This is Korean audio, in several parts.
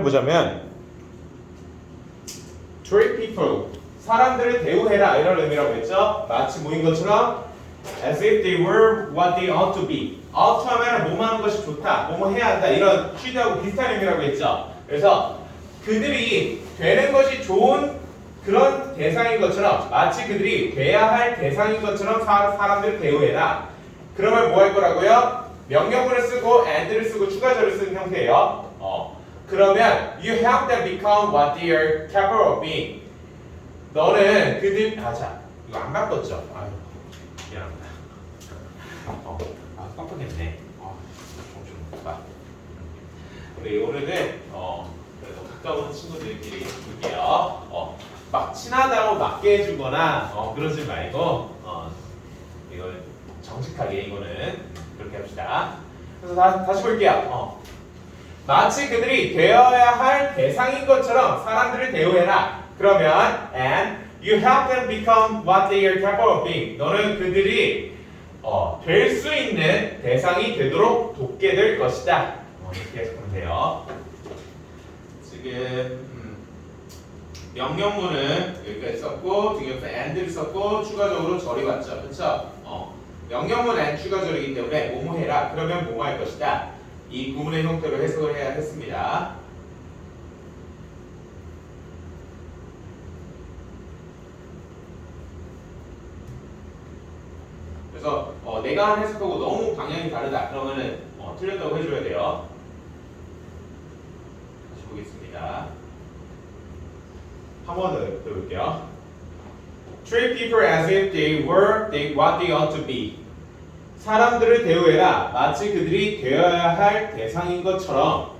보자면 treat people 사람들을 대우해라 이런 의미라고 했죠. 마치 뭐인 것처럼 as if they were what they ought to be. ought to 하면 뭐뭐 하는 것이 좋다, 뭐뭐 해야 한다 이런 should하고 비슷한 의미라고 했죠. 그래서 그들이 되는 것이 좋은 그런 대상인 것처럼 마치 그들이 돼야 할 대상인 것처럼 사람들을 대우해라. 그러면 뭐 할 거라고요? 명령문을 쓰고 and를 쓰고 추가절을 쓰는 형태예요. 그러면 you help them become what they are capable of being. 너는 그들 자 이거 안 바꿨죠? 아유 미안합니다. 깜빡했네. 좀 봐. 우리 오늘은 그래도 가까운 친구들끼리 볼게요. 막 친하다고 맞게 해주거나 그러지 말고 이걸 정직하게 이거는 그렇게 합시다. 그래서 다시 볼게요. 마치 그들이 되어야 할 대상인 것처럼 사람들을 대우해라. 그러면 and you help them become what they are capable of being. 너는 그들이 될 수 있는 대상이 되도록 돕게 될 것이다. 이렇게 해석하면 돼요. 지금 명령문은 여기까지 썼고 뒤에서 and를 썼고 추가적으로 절이 왔죠. 그렇죠? 명령문 and 추가절이기 때문에 뭐뭐 해라. 그러면 뭐뭐 할 것이다. 이 구문의 형태로 해석을 해야 했습니다. 그래서 내가 한 해석하고 너무 방향이 다르다. 그러면은 틀렸다고 해줘야 돼요. 다시 보겠습니다. 한 번 더 들어볼게요. Treat people as if they were what they ought to be. 사람들을 대우해라. 마치 그들이 되어야 할 대상인 것처럼.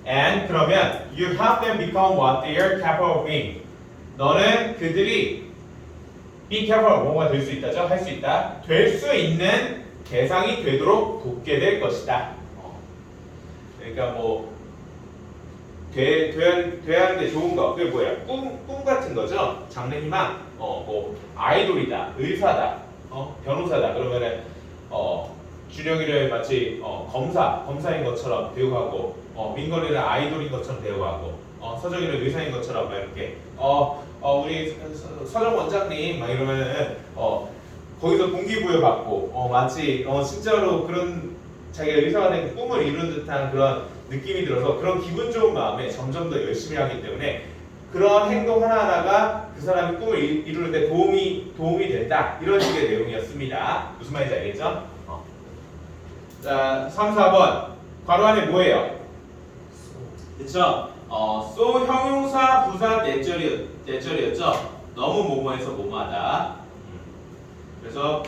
And 그러면 you help them become what they are capable of being. 너는 그들이 be capable 뭐가 될 수 있다죠? 할 수 있다. 될 수 있는 대상이 되도록 돕게 될 것이다. 그러니까 뭐 돼야 하는데 좋은 거 그게 뭐야? 꿈 같은 거죠. 장래희망. 뭐 아이돌이다, 의사다, 변호사다. 그러면은 준영이를 마치 검사인 것처럼 대우하고 민걸이를 아이돌인 것처럼 대우하고 서정이를 의사인 것처럼 막 이렇게 우리 서정 원장님 막 이러면은 거기서 동기부여 받고 마치 진짜로 그런 자기가 의사가 된 꿈을 이루는 듯한 그런 느낌이 들어서 그런 기분 좋은 마음에 점점 더 열심히 하기 때문에 그런 행동 하나하나가 그 사람이 꿈을 이루는 데 도움이 된다. 이런 식의 내용이었습니다. 무슨 말인지 알겠죠? 자, 3, 4번. 괄호 안에 뭐예요? 그쵸? so 형용사 부사 내절이었죠? 너무 뭐뭐해서 뭐뭐하다. 그래서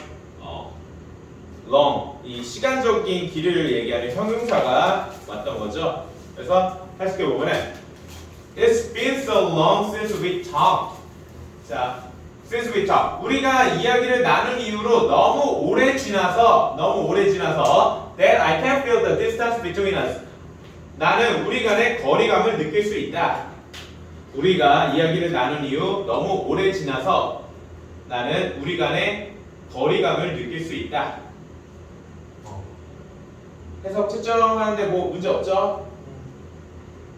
long 이 시간적인 길이를 얘기하는 형용사가 왔던 거죠. 그래서 해석해 보면은 It's been so long since we talked. 자, since we talked. 우리가 이야기를 나눈 이후로 너무 오래 지나서 that I can feel the distance between us. 나는 우리 간의 거리감을 느낄 수 있다. 우리가 이야기를 나눈 이후 너무 오래 지나서 나는 우리 간의 거리감을 느낄 수 있다. 해석 채점하는데 뭐 문제 없죠?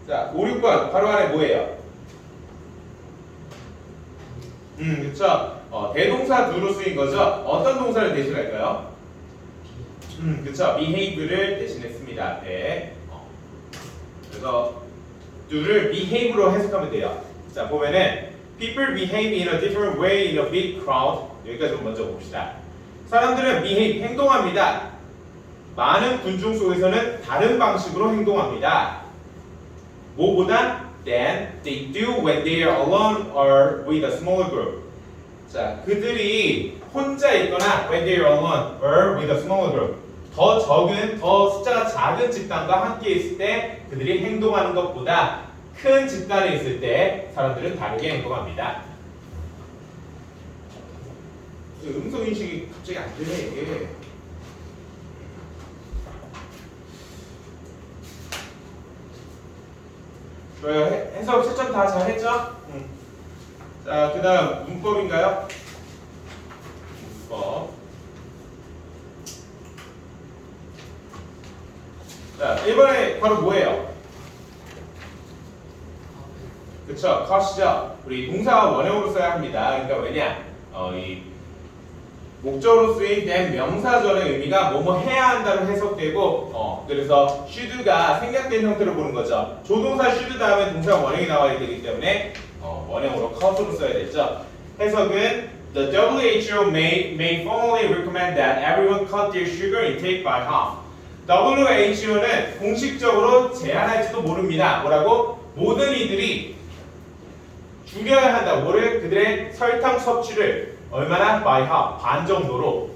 자, 5, 6번 바로 안에 뭐예요? 그쵸? 대동사 do로 쓰인 거죠? 어떤 동사를 대신할까요? 그쵸? behave를 대신했습니다. 앞에. 그래서 do를 behave로 해석하면 돼요. 자, 보면은 people behave in a different way in a big crowd. 여기까지 먼저 봅시다. 사람들은 behave, 행동합니다. 많은 군중 속에서는 다른 방식으로 행동합니다. 뭐보다 than they do when they are alone or with a smaller group. 자, 그들이 혼자 있거나 when they are alone or with a smaller group. 더 숫자가 작은 집단과 함께 있을 때 그들이 행동하는 것보다 큰 집단에 있을 때 사람들은 다르게 행동합니다. 음성 인식이 갑자기 안 되네 이게. 해석 채점 다 잘했죠? 자, 그 다음 문법인가요? 문법. 자, 1번에 바로 뭐예요? 그쵸? cost죠. 우리 동사가 원형으로 써야 합니다. 그러니까 왜냐? 이 목적으로 쓰인 된 명사절의 의미가 뭐뭐 해야 한다로 해석되고 그래서 should가 생략된 형태로 보는 거죠. 조동사 should 다음에 동사 원형이 나와야 되기 때문에 원형으로 cost로 써야 되죠. 해석은 The WHO may formally recommend that everyone cut their sugar intake by half. WHO는 공식적으로 제안할지도 모릅니다. 뭐라고? 모든 이들이 줄여야 한다. 뭐를? 그들의 설탕 섭취를 얼마나? by half. 반 정도로.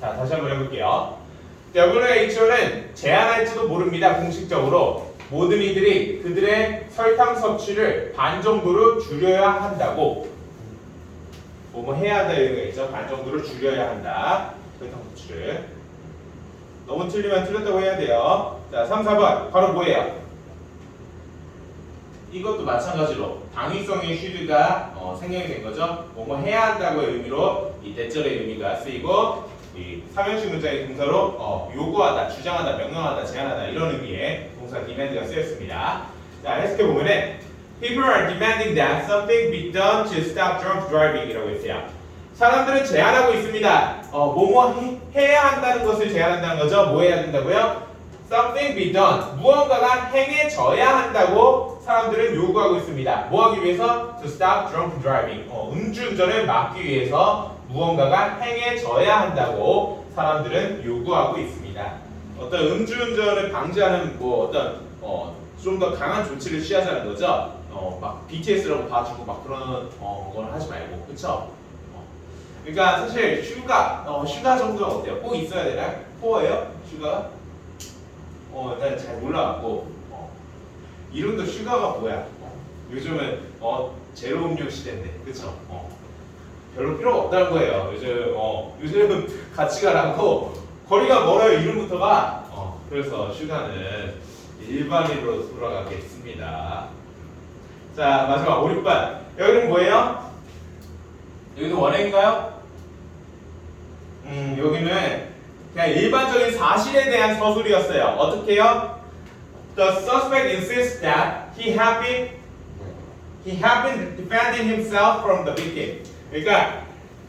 자, 다시 한번 해볼게요. WHO는 제한할지도 모릅니다. 공식적으로. 모든 이들이 그들의 설탕 섭취를 반 정도로 줄여야 한다고. 뭐 해야 한다 이런 거 있죠. 반 정도로 줄여야 한다. 설탕 섭취를. 너무 틀리면 틀렸다고 해야 돼요. 자, 3, 4번. 바로 뭐예요? 이것도 마찬가지로 당위성의 should가 생략이 된 거죠. 뭐뭐 해야 한다고의 의미로 이 대절의 의미가 쓰이고 이 삼형식 문장의 동사로 요구하다, 주장하다, 명령하다, 제안하다 이런 의미의 동사 demand가 쓰였습니다. 자, 해석해 보면은 People are demanding that something be done to stop drunk driving 이라고 했어요. 사람들은 제안하고 있습니다. 뭐뭐 해야 한다는 것을 제안한다는 거죠. 뭐 해야 된다고요? Something be done. 무언가가 행해져야 한다고 사람들은 요구하고 있습니다. 뭐 하기 위해서? To stop drunk driving. 음주운전을 막기 위해서 무언가가 행해져야 한다고 사람들은 요구하고 있습니다. 어떤 음주운전을 방지하는 뭐 어떤 좀 더 강한 조치를 취하자는 거죠. 막 BTS라고 봐주고 막 그런 건 하지 말고, 그쵸? 그러니까 사실 슈가 정도는 어때요? 꼭 있어야 되나요? 포예요? 슈가가? 일단 잘 몰라갖고 이름도 슈가가 뭐야? 요즘은 제로 음료 시대인데, 그쵸? 별로 필요가 없다는 거예요. 요즘 같이 가라고 거리가 멀어요. 이름부터가. 그래서 슈가는 일반인으로 돌아가겠습니다. 자, 마지막 5, 6번. 여기는 뭐예요? 여기도 원형인가요? 여기는 그냥 일반적인 사실에 대한 서술이었어요. 어떻게요? The suspect insists that he had been defending himself from the victim. 그러니까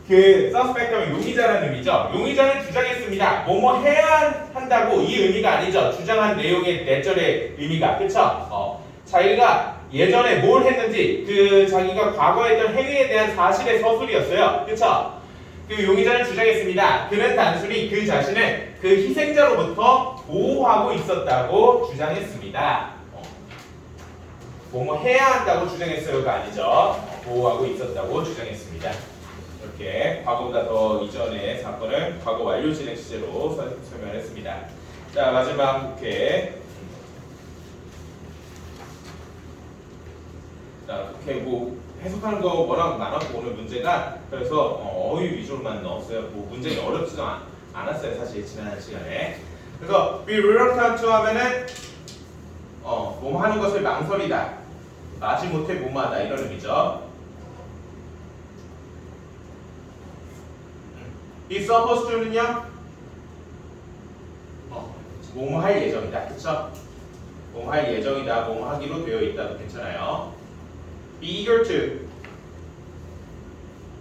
그 suspect 하면 용의자라는 의미죠. 용의자는 주장했습니다. 뭐뭐 해야 한다고 이 의미가 아니죠. 주장한 내용의 내절의 의미가. 그쵸? 자기가 예전에 뭘 했는지 그 자기가 과거에 했던 행위에 대한 사실의 서술이었어요. 그쵸? 그 용의자는 주장했습니다. 그는 단순히 그 자신을 그 희생자로부터 보호하고 있었다고 주장했습니다. 뭐뭐 해야 한다고 주장했어요가 아니죠. 보호하고 있었다고 주장했습니다. 이렇게 과거보다 더 이전의 사건을 과거 완료 진행 시제로 설명을 했습니다. 자, 마지막 국회. 자, 국회 뭐 해석하는 거 워낙 많았고 오늘 문제가 그래서 어휘 위주로만 넣었어요. 뭐 문제가 어렵지도 않았어요. 사실 지난 시간에. 그래서 be reluctant to 하면은 뭐뭐 하는 것을 망설이다, 마지못해 뭐뭐하다 이런 의미죠. be supposed to는요, 뭐뭐 할 예정이다, 그쵸? 뭐뭐 할 예정이다, 뭐뭐 하기로 되어 있다도 괜찮아요. be eager to,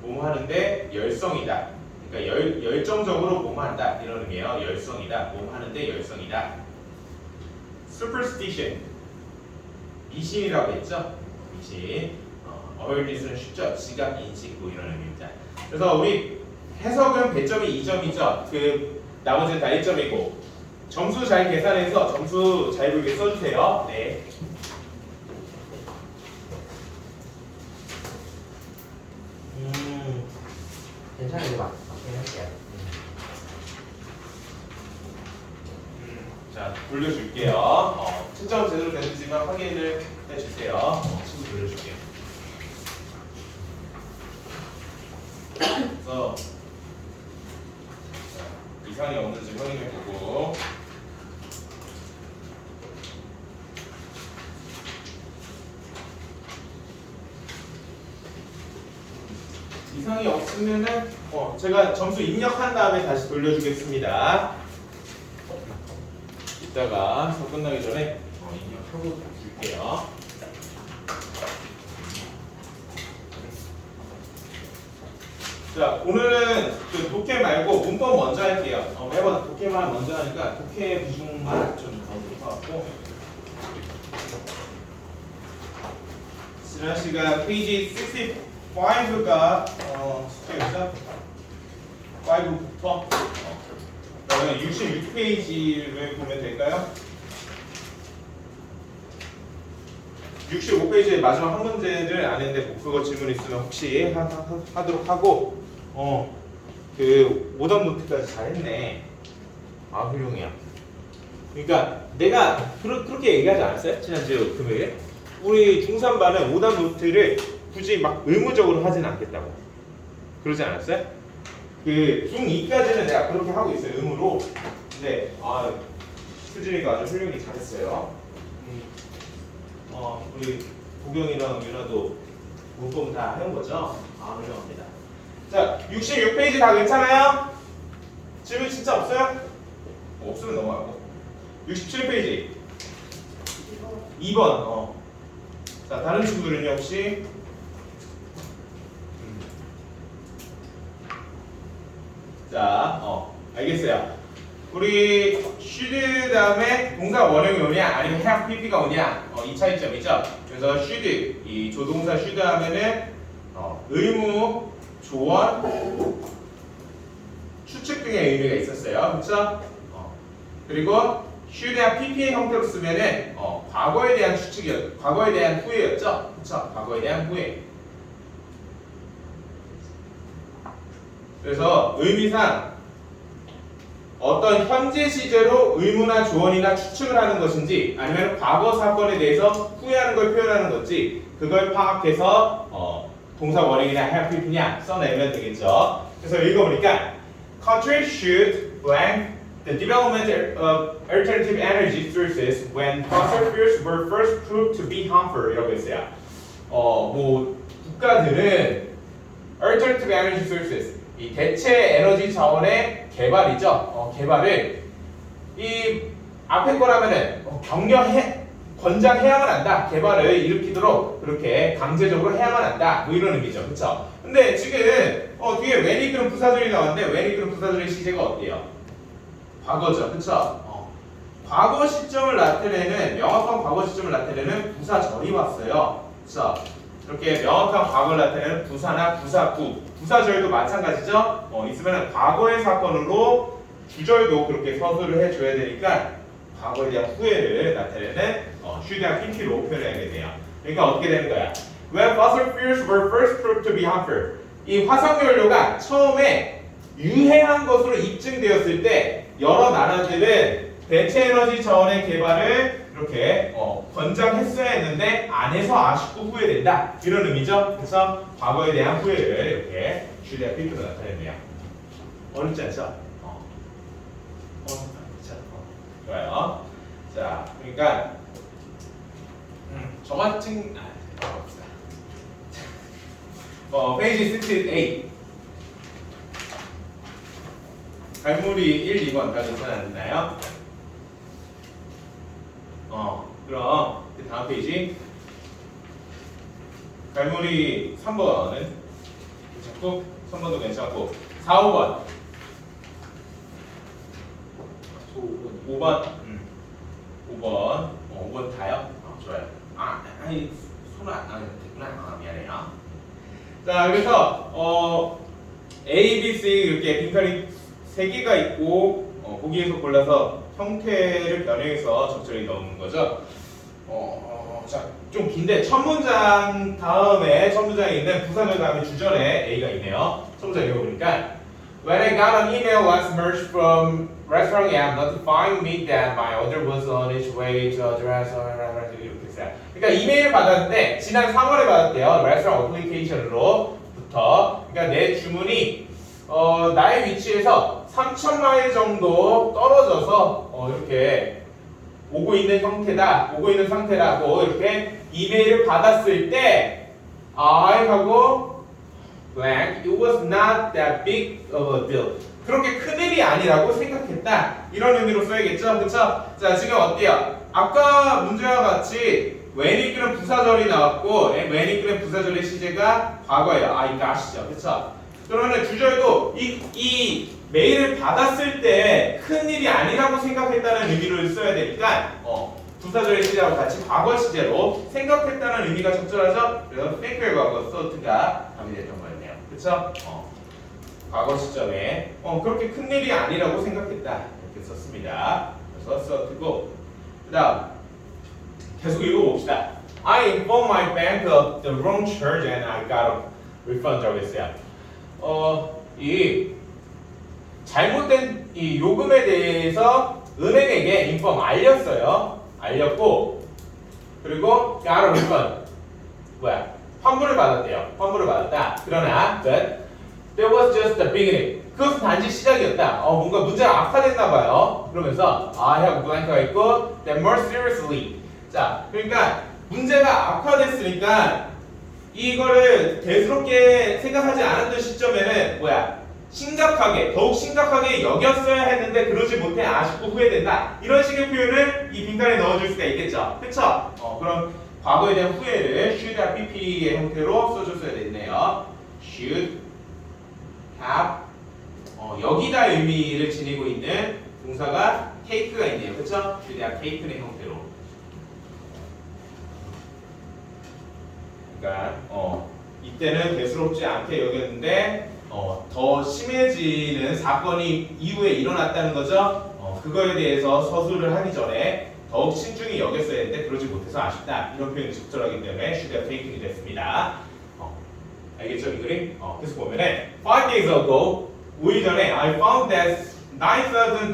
뭐뭐 하는데 열성이다. 그러니까 열정적으로 뭐뭐 한다 이런 의미예요. 열성이다, 뭐뭐 하는데 열성이다. superstition, 미신이라고 했죠? 미신. awareness는 쉽죠? 지각, 인식 뭐 이런 의미입니다. 그래서 우리 해석은 배점이 2점이죠. 그 나머지는 다 1점이고 점수 잘 계산해서 점수 잘 보게 써주세요. 네. 괜찮아요. 이거 맞긴 할게요. 자, 돌려줄게요. 채점 제대로 됐는지만 확인을 해주세요. 친구 돌려줄게요. 그래서 이상이 없는지 확인해보고 이상이 없으면은 제가 점수 입력한 다음에 다시 돌려주겠습니다. 이따가 수업 끝나기 전에 입력하고 줄게요. 자, 오늘은 그 독해 말고 문법 먼저 할게요. 매번 독해만 먼저 하니까 독해 비중만 좀 더 높아갖고. 지난 시간 페이지 65가 숙제였죠? 5부터 그러면 66페이지를 보면 될까요? 65페이지의 마지막 한 문제를 안 했는데 뭐 그거 질문 있으면 혹시 하도록 하고 그 오답 노트까지 잘했네. 아 훌륭해요. 그러니까 내가 그렇게 얘기하지 않았어요? 지난주 금요일에? 우리 중3반은 오답 노트를 굳이 막 의무적으로 하진 않겠다고 그러지 않았어요? 그 중2까지는 내가 그렇게 하고 있어요. 의무로. 근데 수진이가 아주 훌륭히 잘했어요. 우리 도경이랑 유나도 문법 다 해온 거죠? 아 훌륭합니다. 자 66페이지 다 괜찮아요? 질문 진짜 없어요? 없으면 넘어가고 67페이지 2번 자 다른 친구들은요 혹시 자 알겠어요. 우리 should 다음에 동사 원형이 오냐 아니면 have pp가 오냐 이 차이점이죠. 그래서 should 이 조동사 should 하면은 의무, 조언, 추측 등의 의미가 있었어요. 그렇죠? 그리고 should have pp의 형태로 쓰면은 과거에 대한 추측이었, 과거에 대한 후회였죠. 그렇죠? 과거에 대한 후회. 그래서 의미상 어떤 현재 시제로 의무나 조언이나 추측을 하는 것인지 아니면 과거 사건에 대해서 후회하는 걸 표현하는 건지 그걸 파악해서 동사 원형이나 have pp냐 써내면 되겠죠. 그래서 읽어보니까 country should blank the development of alternative energy sources when fossil fuels were first proved to be harmful 이라고 했어요. 뭐 국가들은 alternative energy sources 이 대체 에너지 자원의 개발이죠. 개발을 이 앞에 거라면은 권장해야만 한다. 개발을 일으키도록 그렇게 강제적으로 해야만 한다. 뭐 이런 의미죠. 그렇죠? 근데 지금 뒤에 when 이끄는 부사절이 나왔는데 when 이끄는 부사절의 시제가 어때요? 과거죠. 그렇죠? 과거 시점을 나타내는 명확한 과거 시점을 나타내는 부사절이 왔어요. 그렇죠? 이렇게 명확한 과거를 나타내는 부사나 부사구, 부사절도 마찬가지죠. 있으면 과거의 사건으로 주절도 그렇게 서술을 해줘야 되니까 과거에 대한 후회를 나타내는 should have pp로 표현해야겠네요. 그러니까 어떻게 되는 거야? When fossil fuels were first proved to be harmful. 이 화석연료가 처음에 유해한 것으로 입증되었을 때 여러 나라들은 대체 에너지 자원의 개발을 이렇게 권장했어야 했는데 안 해서 아쉽고 후회된다 이런 의미죠. 그래서 과거에 대한 후회를 이렇게 should have pp로 나타냈네요. 어렵지 않죠? 좋아요. 자, 그러니까 저 같은 페이지 68 갈무리 1, 2번 다 괜찮았나요? 그럼 그 다음 페이지 갈무리 3번은 괜찮고 3번도 괜찮고 4, 5번 5번 5번 다요? 좋아요. 아니 손 안 됐구나. 미안해요. 자 그래서 A, B, C 이렇게 빈칸이 3개가 있고 거기에서 골라서 형태를 변형해서 적절히 넣는 거죠. 자, 좀 긴데 첫 문장 다음에 첫 문장에 있는 부사절 다음에 주절에 A가 있네요. 첫 문장 읽어보니까 When I got an email last March from restaurant app notifying me that my order was on its way to address 이렇게 써요. 그러니까 이메일을 받았는데 지난 3월에 받았대요. 레스토랑 어플리케이션으로부터. 그러니까 내 주문이 나의 위치에서 3,000마일 정도 떨어져서 이렇게 오고 있는 형태다, 오고 있는 상태라고 이렇게 이메일을 받았을 때 I 하고 blank, it was not that big of a deal. 그렇게 큰일이 아니라고 생각했다. 이런 의미로 써야겠죠, 그렇죠? 자, 지금 어때요? 아까 문제와 같이 when 이끄는 부사절이 나왔고 when 이끄는 부사절의 시제가 과거예요. 이거 아시죠, 그렇죠? 그러면 주절도 이 메일을 받았을 때 큰일이 아니라고 생각했다는 의미를 써야 되니까 부사절의 시제하고 같이 과거 시제로 생각했다는 의미가 적절하죠? 그래서 think의 과거 thought가 답이 됐던 거였네요. 그쵸? 과거 시점에 그렇게 큰일이 아니라고 생각했다 이렇게 썼습니다. 그래서 thought고 그 다음 계속 읽어봅시다. I informed my bank of the wrong charge and I got a refund라고 했어요. 이 잘못된 이 요금에 대해서 은행에게 inform 알렸어요. 알렸고 그리고 got a refund 환불을 받았대요. 환불을 받았다. 그러나 but that was just the beginning. 그것은 단지 시작이었다. 뭔가 문제가 악화됐나 봐요. 그러면서 I have blank가 있고 then more seriously. 자, 그러니까 문제가 악화됐으니까 이거를 대수롭게 생각하지 않았던 시점에는 심각하게, 더욱 심각하게 여겼어야 했는데 그러지 못해 아쉽고 후회된다. 이런 식의 표현을 이 빈칸에 넣어줄 수가 있겠죠. 그쵸? 그럼 과거에 대한 후회를 should have pp의 형태로 써줬어야 됐네요. should have 여기다 의미를 지니고 있는 동사가 take가 있네요. 그쵸? should have taken의 형태로. 그러니까 이때는 대수롭지 않게 여겼는데 더 심해지는 사건이 이후에 일어났다는 거죠. 그거에 대해서 서술을 하기 전에 더욱 신중히 여겼어야 했는데 그러지 못해서 아쉽다. 이런 표현이 적절하기 때문에 should have taken이 됐습니다. 알겠죠 이 그림? 계속 보면은 5 days ago 5일 전에 I found that $9,000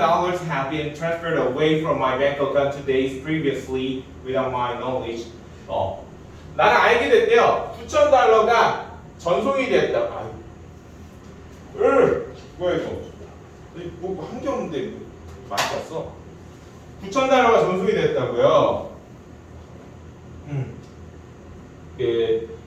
have been transferred away from my bank account 2 days previously without my knowledge. 나는 알게 됐대요. $9,000가 전송이 됐다. 뭐야 이거? 뭐 한 게 없는데 많이 왔어. $9,000가 전송이 됐다고요. 그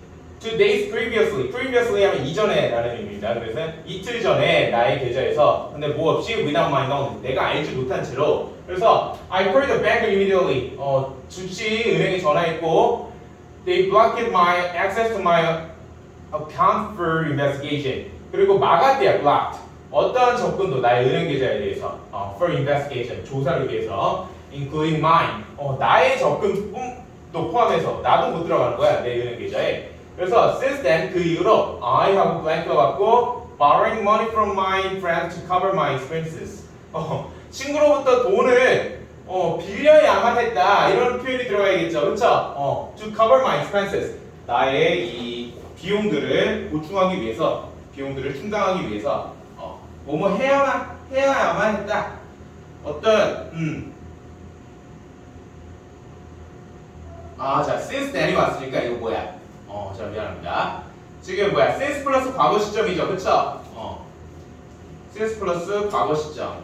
2 days previously 하면 이전에라는 의미입니다. 그래서 이틀 전에 나의 계좌에서 근데 뭐 없이 without my knowledge 내가 알지 못한 채로 그래서 I called the bank immediately 즉시 은행에 전화했고 they blocked my access to my account for investigation. 그리고 막았대요. blocked. 어떠한 접근도 나의 은행 계좌에 대해서 for investigation. 조사를 위해서 including mine. 나의 접근도 포함해서 나도 못 들어가는 거야. 내 은행 계좌에. 그래서 since then 그 이후로 I 하고 blank가 왔고 borrowing money from my friend to cover my expenses. 친구로부터 돈을 빌려야만 했다. 이런 표현이 들어가야겠죠. 그렇죠? To cover my expenses. 나의 이 비용들을 보충하기 위해서 비용들을 충당하기 위해서 뭐뭐 해야만 했다. 어떤 자 since then이 왔으니까 이거 뭐야? 자 미안합니다. 지금 뭐야? since 플러스 과거 시점이죠, 그쵸? since 플러스 과거 시점.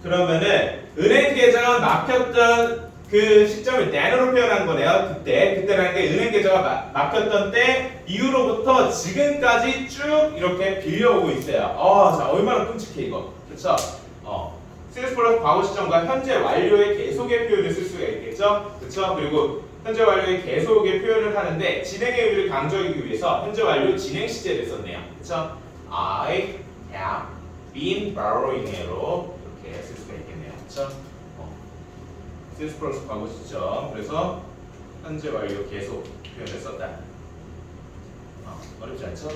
그러면은 은행 계좌가 막혔던 그 시점을 then으로 표현한 거네요. 그때라는 게 은행 계좌가 막혔던 때 이후로부터 지금까지 쭉 이렇게 빌려오고 있어요. 자 얼마나 끔찍해 이거, 그쵸? since 플러스 과거 시점과 현재 완료의 계속의 표현을 쓸 수가 있겠죠, 그쵸? 그리고 현재 완료의 계속의 표현을 하는데 진행의 의미를 강조하기 위해서 현재 완료 진행 시제를 썼네요. 그쵸? I have been borrowing으로 이렇게 쓸 수가 있겠네요. 그쵸? since 플러스 과거 시점. 그래서 현재 완료 계속 표현을 썼다. 어렵지 않죠?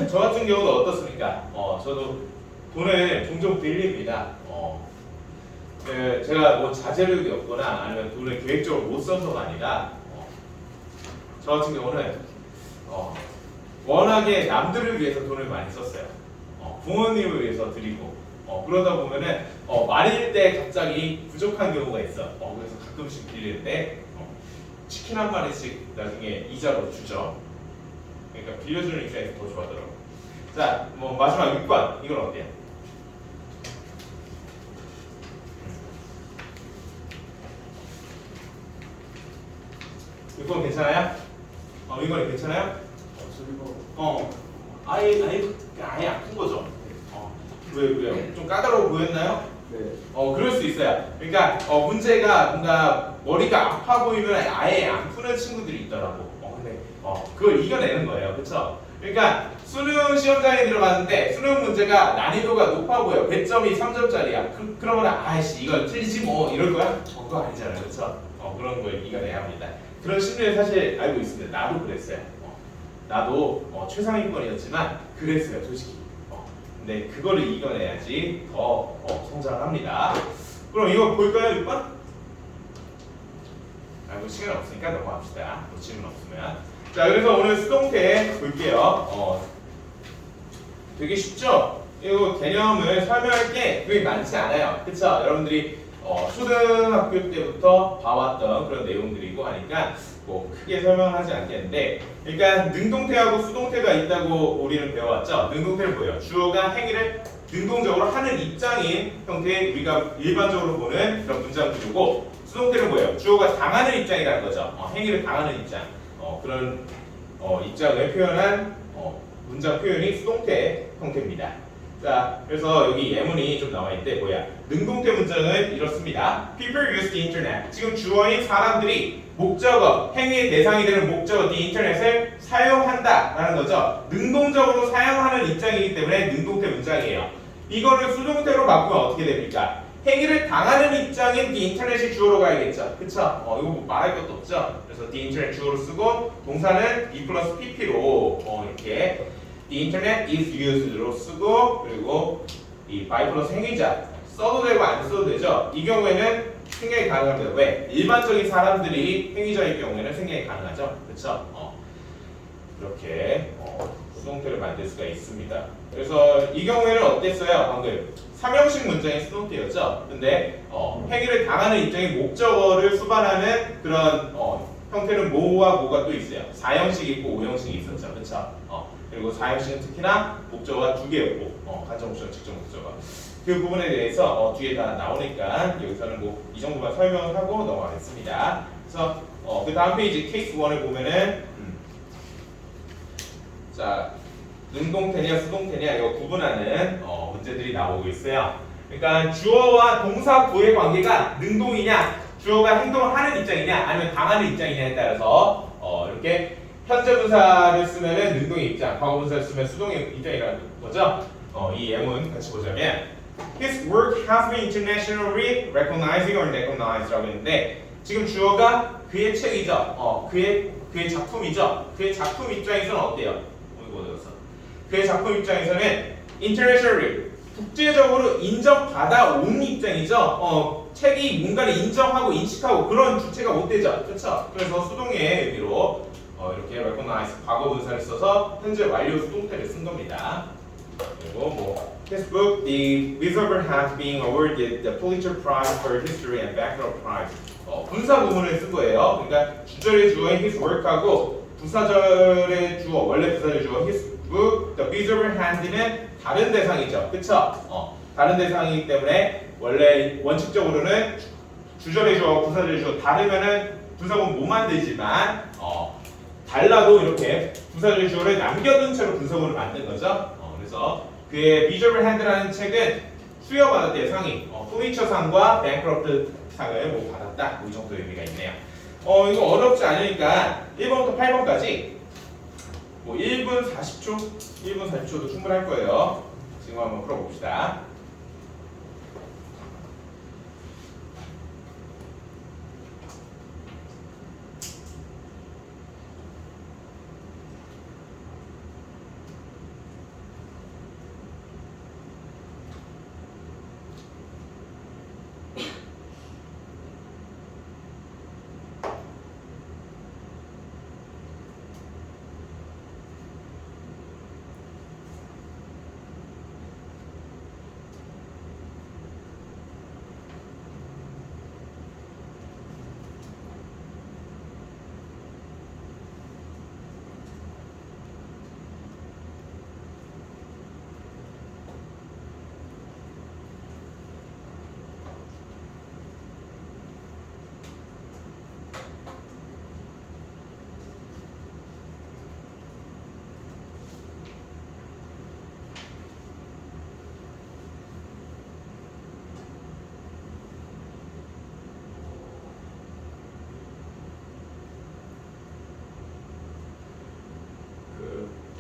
저 같은 경우도 어떻습니까? 저도 돈을 종종 빌립니다. 제가 뭐 자제력이 없거나 아니면 돈을 계획적으로 못 써서가 아니라 저 같은 경우는 워낙에 남들을 위해서 돈을 많이 썼어요. 부모님을 위해서 드리고 그러다 보면은 말일 때 갑자기 부족한 경우가 있어. 그래서 가끔씩 빌리는데 치킨 한 마리씩 나중에 이자로 주죠. 그러니까 빌려주는 입장에서 더 좋아하더라고. 자, 뭐 마지막 6번 이건 어때요? 이건 괜찮아요? 이건 괜찮아요? 아예 안 큰 거죠. 왜요? 좀 까다로워 보였나요? 네. 그럴 수 있어요. 그러니까 문제가 뭔가 머리가 아파 보이면 아예 안 푸는 친구들이 있더라고. 근데 그걸 이겨내는 거예요. 그쵸? 그러니까 수능 시험장에 들어갔는데 수능 문제가 난이도가 높아 보여. 배점이 3점짜리야. 그러면 아이씨 이거 틀리지 뭐 이럴 거야? 그거 아니잖아요. 그쵸? 그런 걸 이겨내야 합니다. 그런 심리를 사실 알고 있습니다. 나도 그랬어요. 나도 최상위권이었지만 그랬어요. 솔직히. 근데 그거를 이겨내야지 더 성장합니다. 그럼 이거 볼까요? 6번? 시간 없으니까 넘어갑시다. 뭐 질문 없으면. 자, 그래서 오늘 수동태 볼게요. 되게 쉽죠? 이거 개념을 설명할 게 그게 많지 않아요. 그쵸? 여러분들이 초등학교 때부터 봐왔던 그런 내용들이고 하니까 뭐 크게 설명하지 않겠는데, 그러니까 능동태하고 수동태가 있다고 우리는 배워왔죠. 능동태는 뭐예요? 주어가 행위를 능동적으로 하는 입장인 형태의 우리가 일반적으로 보는 그런 문장 구조고, 수동태는 뭐예요? 주어가 당하는 입장이라는 거죠. 행위를 당하는 입장. 그런 입장을 표현한 문장 표현이 수동태 형태입니다. 자, 그래서 여기 예문이 좀 나와 있는데 뭐야? 능동태 문장은 이렇습니다. People use the internet. 지금 주어인 사람들이 목적어, 행위의 대상이 되는 목적어 the internet을 사용한다라는 거죠. 능동적으로 사용하는 입장이기 때문에 능동태 문장이에요. 이거를 수동태로 바꾸면 어떻게 됩니까? 행위를 당하는 입장인 the internet이 주어로 가야겠죠. 그쵸? 이거 뭐 말할 것도 없죠. 그래서 the internet 주어로 쓰고 동사는 e 플러스 pp로 이렇게 the internet is used로 쓰고, 그리고 이 by 플러스 행위자 써도 되고 안 써도 되죠. 이 경우에는 생략이 가능합니다. 왜? 일반적인 사람들이 행위자일 경우에는 생략이 가능하죠. 그쵸? 이렇게 수동태를 만들 수가 있습니다. 그래서 이 경우에는 어땠어요? 방금 3형식 문장의 수동태였죠. 근데 행위를 당하는 입장의 목적어를 수반하는 그런 형태는 뭐와 뭐가 또 있어요. 4형식이 있고 5형식이 있었죠. 그쵸? 그리고 4형식은 특히나 목적어가 2개였고 간접 목적어, 직접 목적어. 그 부분에 대해서 뒤에 다 나오니까 여기서는 뭐 이 정도만 설명을 하고 넘어가겠습니다. 그래서 그 다음 페이지 케이스 1을 보면은 자, 능동태냐 수동태냐 이거 구분하는 문제들이 나오고 있어요. 그러니까 주어와 동사 구의 관계가 능동이냐, 주어가 행동을 하는 입장이냐, 아니면 당하는 입장이냐에 따라서 이렇게 현재 분사를 쓰면은 능동의 입장, 과거 분사를 쓰면 수동의 입장이라는 거죠. 이 예문 같이 보자면 His work has been internationally recognized or recognized라고 했는데, 지금 주어가 그의 책이죠. 그의 작품이죠. 그의 작품 입장에서는 어때요? 그의 작품 입장에서는 internationally 국제적으로 인정받아 온 입장이죠. 책이 뭔가를 인정하고 인식하고 그런 주체가 못 되죠. 그렇죠? 그래서 수동의 의미로 이렇게 recognize 과거 분사를 써서 현재 완료 수동태를 쓴 겁니다. 그리고 뭐 His book, The Wizard has been awarded the Pulitzer Prize for History and Background Prize. 분사 구문을 쓴 거예요. 그러니까 주절의 주어인 his work하고 부사절의 주어, 원래 부사절 주어 his book, the Wizard has는 다른 대상이죠. 그쵸? 다른 대상이기 때문에 원래 원칙적으로는 주절의 주어, 부사절의 주어 다르면은 분사구문 못 만들지만 달라도 이렇게 부사절 주어를 남겨둔 채로 분사구문을 만든 거죠. 그래서 그의 비저블 핸드라는 책은 수여받았대요. 상이 푸리처상과 뱅크러프트 상을 뭐 받았다. 이 정도 의미가 있네요. 이거 어렵지 않으니까 1번부터 8번까지 뭐 1분 40초, 1분 40초도 충분할 거예요. 지금 한번 풀어봅시다.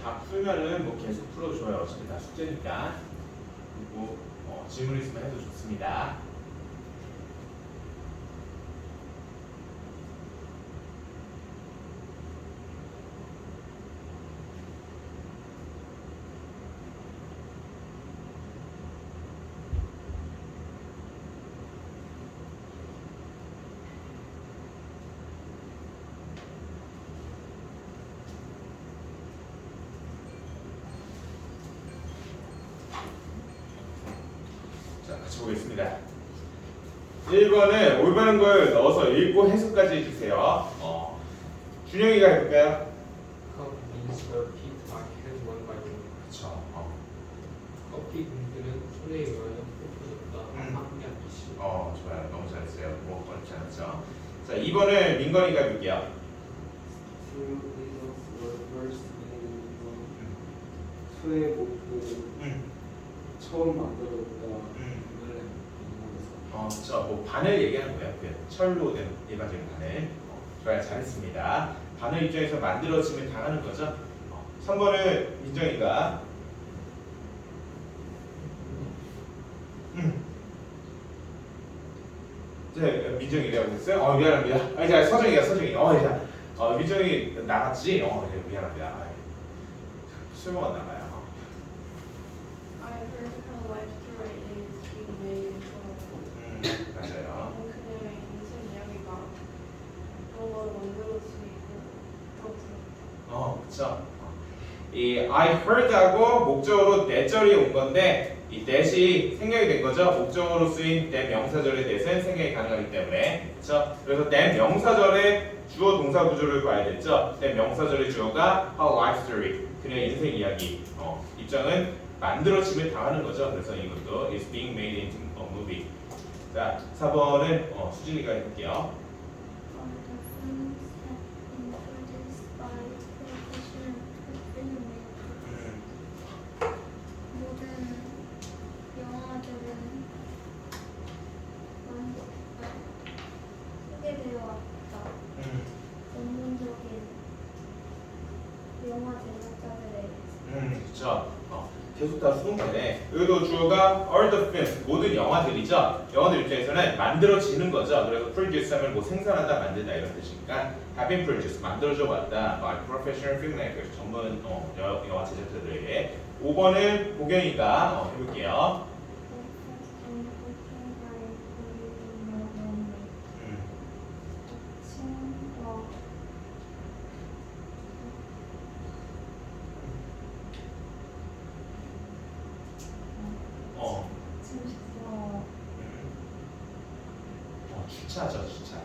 다 풀면은 뭐 계속 풀어줘요. 어차피 다 숙제니까. 그리고 질문 있으면 해도 좋습니다. 자, 같이 보겠습니다. 1번은 올바른 걸 넣어서 읽고 해석까지 해주세요. 준영이가 해볼까요? Come means the feet are held one by one. 그쵸. 커피 공들은 손에 의하여 펴져졌다. 한국의 뜻이. 좋아요. 너무 잘했어요. 뭐 어렵지 않았죠? 자, 2번을 민건이가 해볼게요. Few leaders were first in 수의 목표를 처음 만들었다. 그쵸. 뭐 바늘 얘기하는 거예요. 그 철로 된 일반적인 바늘. 좋아요. 잘했습니다. 바늘 입장에서 만들어지면 당하는 거죠. 3번을 민정이가. 네, 민정이라고 했어요? 미안합니다. 자, 서정이가. 자, 민정이 나갔지? 네, 미안합니다. 술 먹었나봐요. I heard her life story is being made into 맞아요. 그녀의 인생 이야기가 그런 걸 만들어질 수 있고 그렇죠. 그쵸. 이 I heard하고 목적어로 that절이 온 건데 이 that이 생략이 된 거죠. 목적어로 쓰인 that 명사절의 that은 생략이 가능하기 때문에 그쵸. 그래서 that 명사절의 주어 동사 구조를 봐야 됐죠. that 명사절의 주어가 her life story 그녀의 인생 이야기 입장은 만들어지면 당하는 거죠. 그래서 이것도 is being made into a movie. 자, 4번은 수진이가 해볼게요. All the films have been produced by professional filmmakers. 모든 영화들은 소개되어 왔다. 전문적인 영화 제작자들에 그렇죠. 계속 다 수동태네. 여기도 주어가 all the films 모든 영화들이죠. 영화들 입장에서는 만들어지는 거죠. 그래서 produce 하면 뭐 생산하다, 만들다 이런 뜻이니까 have been produced 만들어져 왔다 by professional filmmakers 전문 영화 제작자들에게. 5번은 보경이가 해볼게요. 주차죠, 주차.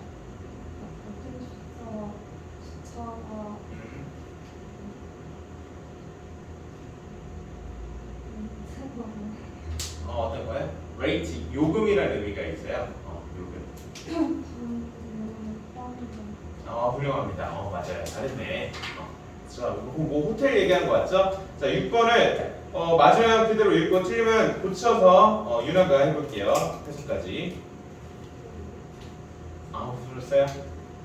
어떤 거요? rate 요금이라는 의미가 있어요. 요금. 훌륭합니다. 맞아요. 잘했네. 자, 뭐 호텔 얘기한 거 맞죠? 자, 6번을 마지막 그대로 읽고 틀리면 고쳐서 유나가 해볼게요. 해석까지. 들었어요?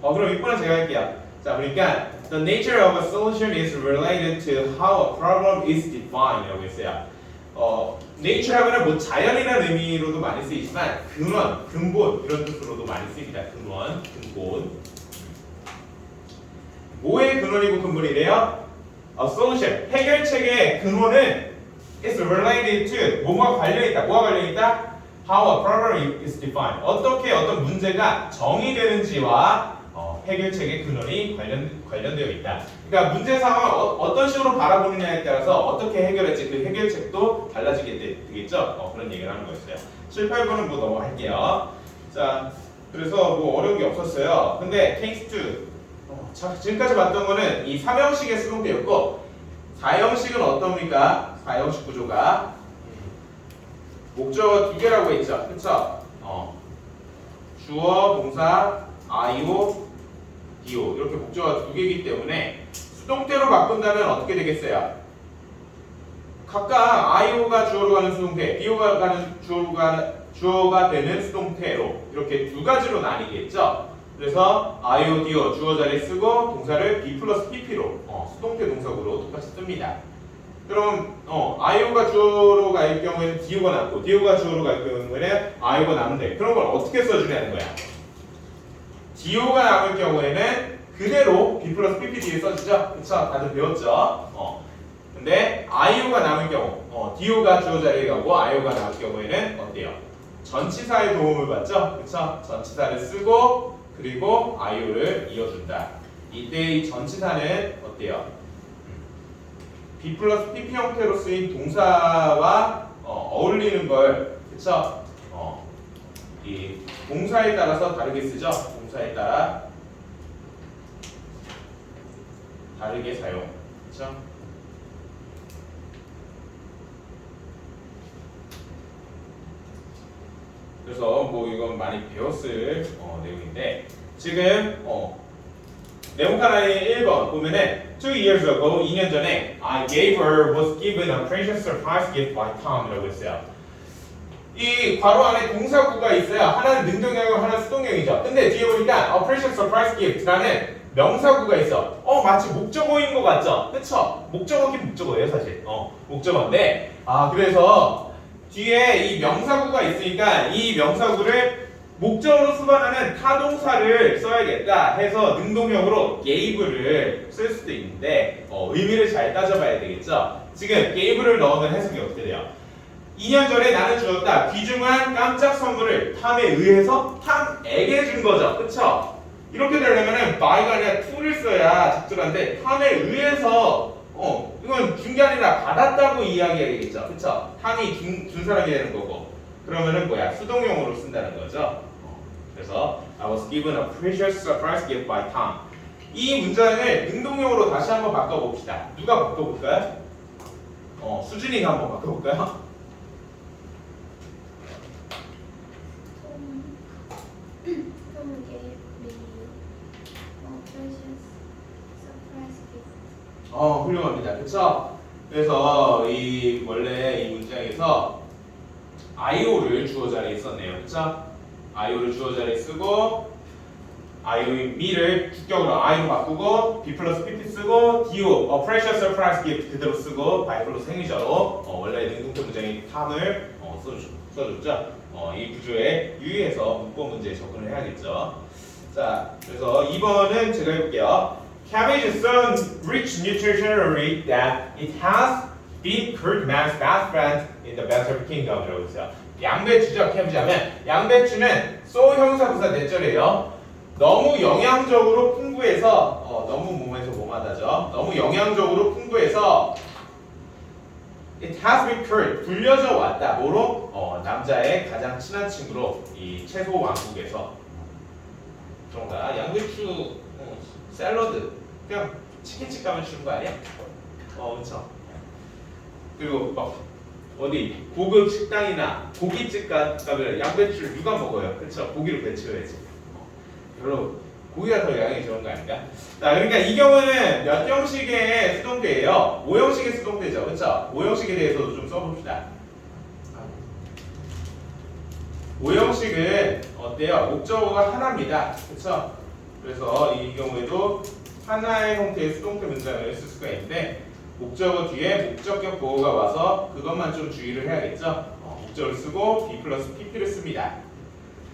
그럼 6번은 제가 할게요. 자, 그러니까 the nature of a solution is related to how a problem is defined 라고 했어요. nature 하면은 뭐 자연이라는 의미로도 많이 쓰이지만 근원, 근본 이런 뜻으로도 많이 쓰입니다. 근원, 근본. 뭐의 근원이고 근본이래요? solution, 해결책의 근원은 is related to 뭐가 관련있다. 뭐가 관련있다? How a problem is defined. 어떻게 어떤 문제가 정의되는지와 해결책의 근원이 관련되어 있다. 그러니까 문제 상황을 어떤 식으로 바라보느냐에 따라서 어떻게 해결할지 그 해결책도 달라지게 되겠죠. 그런 얘기를 하는 거였어요. 7, 8번은 뭐 넘어갈게요. 자, 그래서 뭐 어려운 게 없었어요. 근데 케이스 2 지금까지 봤던 거는 이 3형식의 수동태였고 4형식은 어떻습니까? 4형식 구조가 목적어 두 개라고 했죠. 그쵸? 주어, 동사, IO, DO 이렇게 목적어 두 개이기 때문에 수동태로 바꾼다면 어떻게 되겠어요? 각각 IO가 주어로 가는 수동태, DO가 가는 주어가 되는 수동태로 이렇게 두 가지로 나뉘겠죠. 그래서 IODO 주어 자리에 쓰고 동사를 B 플러스 PP로 수동태 동사구로 똑같이 씁니다. 그럼 IO가 주어로 갈 경우에는 DO가 남고 DO가 주어로 갈 경우에는 IO가 남는데 그런 걸 어떻게 써주냐는 거야. DO가 남을 경우에는 그대로 B 플러스 PP 뒤에 써주죠. 그쵸? 다들 배웠죠? 근데 IO가 남을 경우 DO가 주어 자리에 가고 IO가 남을 경우에는 어때요? 전치사의 도움을 받죠? 그쵸? 전치사를 쓰고 그리고 IO를 이어준다. 이때 이 전치사는 어때요? B 플러스 PP 형태로 쓰인 동사와 어울리는 걸 그쵸? 이 동사에 따라서 다르게 쓰죠? 동사에 따라 다르게 사용 그쵸? 그래서 뭐 이건 많이 배웠을 내용인데 지금 네모 카나의 1번 보면은 2 years ago 2년 전에 I gave her was given a precious surprise gift by Tom이라고 했어요. 이 괄호 안에 동사구가 있어요. 하나는 능동형이고 하나는 수동형이죠. 근데 뒤에 보니까 a precious surprise gift라는 명사구가 있어. 마치 목적어인 것 같죠? 그쵸? 목적어긴 목적어예요 사실. 목적어인데 그래서 뒤에 이 명사구가 있으니까 이 명사구를 목적어로 수반하는 타동사를 써야겠다 해서 능동형으로 gave를 쓸 수도 있는데 의미를 잘 따져봐야 되겠죠. 지금 gave를 넣는 해석이 어떻게 돼요? 2년 전에 나는 주었다. 귀중한 깜짝 선물을 탐에 의해서 탐에게 준 거죠. 그쵸? 이렇게 되려면은 by가 아니라 to를 써야 적절한데 탐에 의해서 이건 준 게 아니라 받았다고 이야기해야겠죠. 그쵸? 탐이 준 사람이 되는 거고 그러면은 뭐야? 수동형으로 쓴다는 거죠. 그래서 I was given a precious surprise gift by Tom. 이 문장을 능동형으로 다시 한번 바꿔봅시다. 누가 바꿔볼까요? 수진이가 한번 바꿔볼까요? Tom gave me a precious surprise gift. 훌륭합니다. 그쵸? 그래서 이 원래 이 문장에서 IO를 주어 자리에 썼네요. 그쵸? IO를 주어 자리에 쓰고 IO인 me를 주격으로 I로 바꾸고 B 플러스 PP 쓰고 DO, a precious surprise gift 그대로 쓰고 by 플러스 행위자로 원래 능동태 문장인 탐을 써줬죠. 이 구조에 유의해서 문법 문제에 접근을 해야겠죠. 자, 그래서 2번은 제가 해볼게요. Cabbage is so rich nutritionally that it has been called man's best friend in the better kingdom이라고 했어요. 양배추죠. 해보자면 양배추는 so 형사부사 넷절이에요. 너무 영양적으로 풍부해서 너무 몸에서 뭐마다죠. 너무 영양적으로 풍부해서 it has been called 불려져 왔다. 뭐로? 남자의 가장 친한 친구로 이 채소 왕국에서 그런가 양배추 샐러드 그냥 치킨집 가면 주는 거 아니야? 그렇죠. 그리고 막 어디 고급 식당이나 고깃집 가면 양배추를 누가 먹어요? 그렇죠. 고기를 배치해야지. 별로 고기가 더 영양이 좋은 거 아닌가? 자, 그러니까 이 경우는 몇 형식의 수동태예요? 5형식의 수동태죠. 그렇죠? 5형식에 대해서도 좀 써봅시다. 5형식은 어때요? 목적어가 하나입니다. 그렇죠? 그래서 이 경우에도 하나의 형태의 수동태 문장을 쓸 수가 있는데 목적어 뒤에 목적격 보호가 와서 그것만 좀 주의를 해야겠죠. 목적을 쓰고 B 플러스 PP를 씁니다.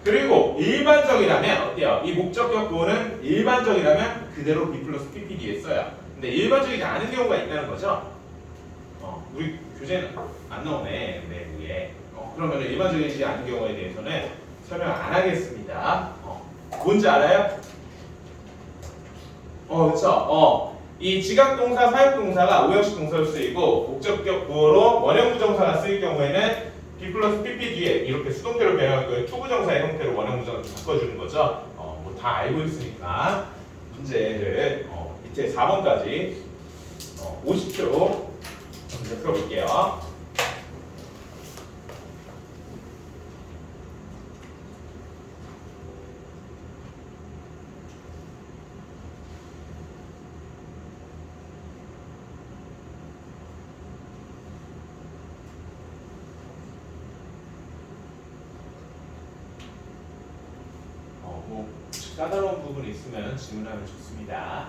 그리고 일반적이라면 어때요? 이 목적격 보호는 일반적이라면 그대로 B 플러스 PP 뒤에 써요. 근데 일반적이지 않은 경우가 있다는 거죠. 우리 교재는 안 나오네. 네, 위에. 그러면 일반적이지 않은 경우에 대해서는 설명 안 하겠습니다. 뭔지 알아요? 그렇죠. 이 지각동사, 사역동사가 5형식 동사로 쓰이고 목적격 보호로 원형부정사가 쓰일 경우에는 B 플러스 PP 뒤에 이렇게 수동태로 변형할 거예요. 투부정사의 형태로 원형부정을 바꿔주는 거죠. 뭐 다 알고 있으니까 문제를 밑에 4번까지 50초 문제 풀어볼게요. 까다로운 부분이 있으면 질문하면 좋습니다.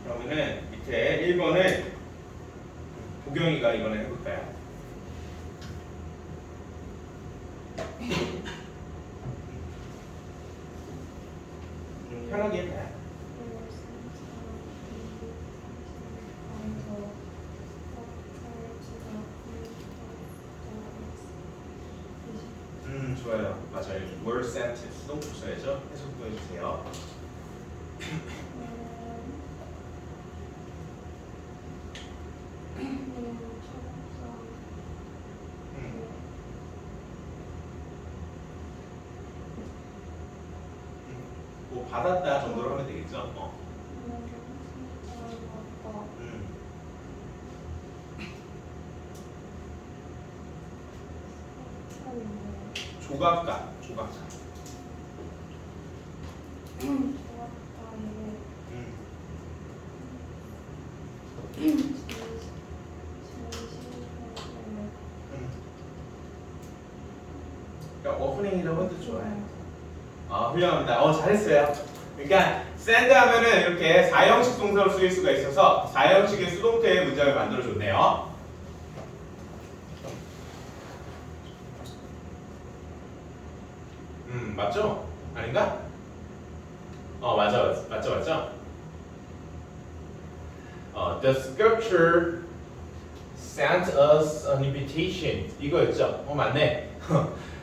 그러면은 밑에 1번을 보경이가 이번에 해볼까요? 좀 편하게 해봐요. 좋아요. 맞아요. were sent 수동부사죠. 해석 보여주세요. 뭐 받았다 정도로 하면 되겠죠. 조각가, 조각가. 그러니까 오프닝이라고 해도 좋아요. 훌륭합니다. 잘했어요. 그러니까 send 하면은 이렇게 4형식 동사로 쓰일 수가 있어서 4형식의 수동태의 문장을 만들어줬네요. 맞죠? 아닌가? 맞죠? The sculpture sent us an invitation. 이거였죠? 맞네.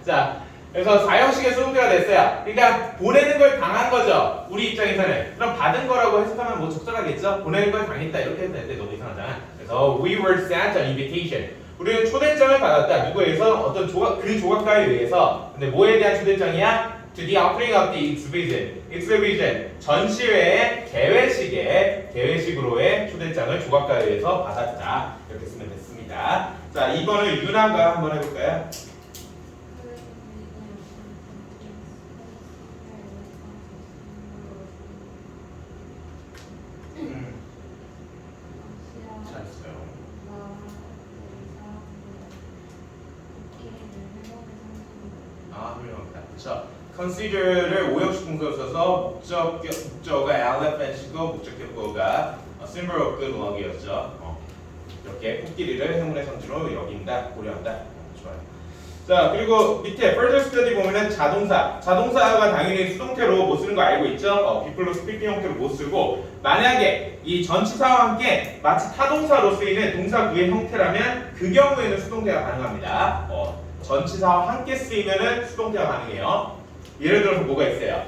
자, 그래서 4형식의 수동태가 됐어요. 그러니까 보내는 걸 당한 거죠. 우리 입장에서는. 그럼 받은 거라고 해석하면 뭐 적절하겠죠? 보내는 걸 당했다 이렇게 해도 되는데 너무 이상하잖아. 그래서 we were sent an invitation. 우리는 초대장을 받았다. 누구에서? 어떤 그 조각가에 의해서. 근데 뭐에 대한 초대장이야? To the opening of the exhibition. 전시회의 개회식으로의 초대장을 조각가에 의해서 받았다. 이렇게 쓰면 됐습니다. 자, 2번을 유나가 한번 해볼까요? 잘했어요. 훌륭합니다. 그렇죠. consider를 5형식 동사로 써서 목적어가 elephant이고 목적격어가 symbol of good luck이었죠. 이렇게 코끼리를 행운의 상징으로 여긴다, 고려한다. 좋아요. 자, 그리고 밑에 further study 보면은 자동사가 당연히 수동태로 못 쓰는 거 알고 있죠? be 플러스 pp 형태로 못 쓰고, 만약에 이 전치사와 함께 마치 타동사로 쓰이는 동사 구의 형태라면 그 경우에는 수동태가 가능합니다. 전치사와 함께 쓰이면은 수동태가 가능해요. 예를 들어서 뭐가 있어요?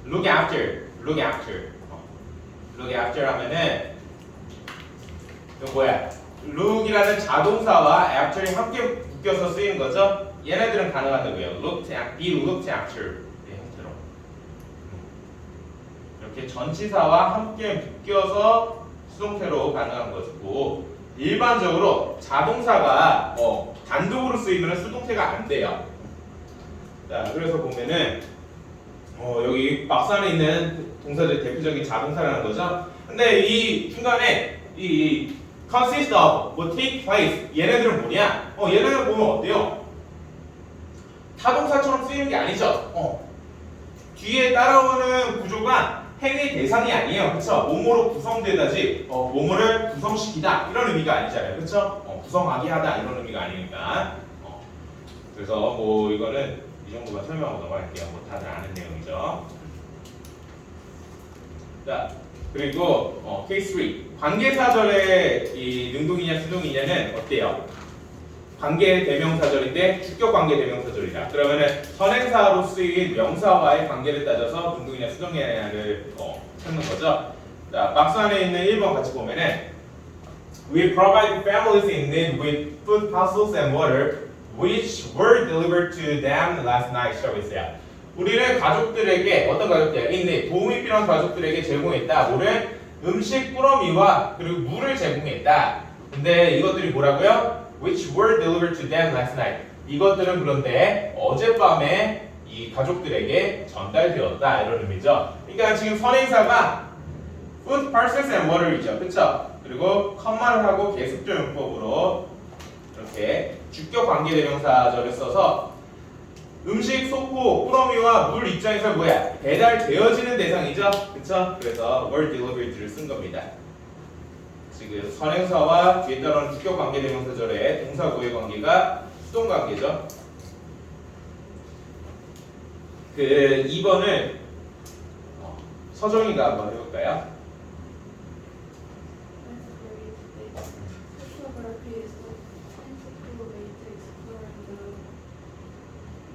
look after 하면은 이거 뭐야? look이라는 자동사와 after이 함께 묶여서 쓰이는 거죠? 얘네들은 가능하다고요. be looked after 형태로 이렇게 전치사와 함께 묶여서 수동태로 가능한 것이고, 일반적으로 자동사가 단독으로 쓰이면 수동태가 안 돼요. 자, 그래서 보면은 여기 박스 안에 있는 동사들 대표적인 자동사라는 거죠. 근데 이 중간에 이 consist of, 뭐 take place 얘네들은 뭐냐? 얘네들 보면 어때요? 타동사처럼 쓰이는 게 아니죠. 뒤에 따라오는 구조가 행위 대상이 아니에요. 그렇죠? 뭐뭐로 구성되다지 뭐뭐를 구성시키다 이런 의미가 아니잖아요. 그렇죠? 구성하게 하다 이런 의미가 아니니까. 그래서 뭐 이거는 이 정도만 설명하고 넘어갈게요. 뭐 다들 아는 내용이죠. 자, 그리고 케이스 3 관계사절의 이 능동이냐 수동이냐는 어때요? 관계 대명사절인데 주격 관계 대명사절이다. 그러면은 선행사로 쓰인 명사와의 관계를 따져서 능동이냐 수동이냐를 찾는 거죠. 자, 박스 안에 있는 1번 같이 보면은 We provide families in need with food, parcels, and water, which were delivered to them last night. 라고 있어요. 우리는 가족들에게 어떤 가족들? 있는 도움이 필요한 가족들에게 제공했다. 뭐를? 음식 꾸러미와 그리고 물을 제공했다. 근데 이것들이 뭐라고요? Which were delivered to them last night. 이것들은 그런데 어젯밤에 이 가족들에게 전달되었다 이런 의미죠. 그러니까 지금 선행사가 food, parcels and water이죠. 그쵸? 그리고 컴마를 하고 계속적 용법으로 이렇게 주격 관계대명사절을 써서 음식, 소포, 꾸러미와 물 입장에서 뭐야? 배달되어지는 대상이죠. 그쵸? 그래서 were delivered를 쓴 겁니다. 지금 선행사와 뒤에 따르는 주격 관계대명사절의 동사구의 관계가 수동 관계죠. 그 2번을 서정이가 한번 해볼까요? Cryptography is the scientific way to explore the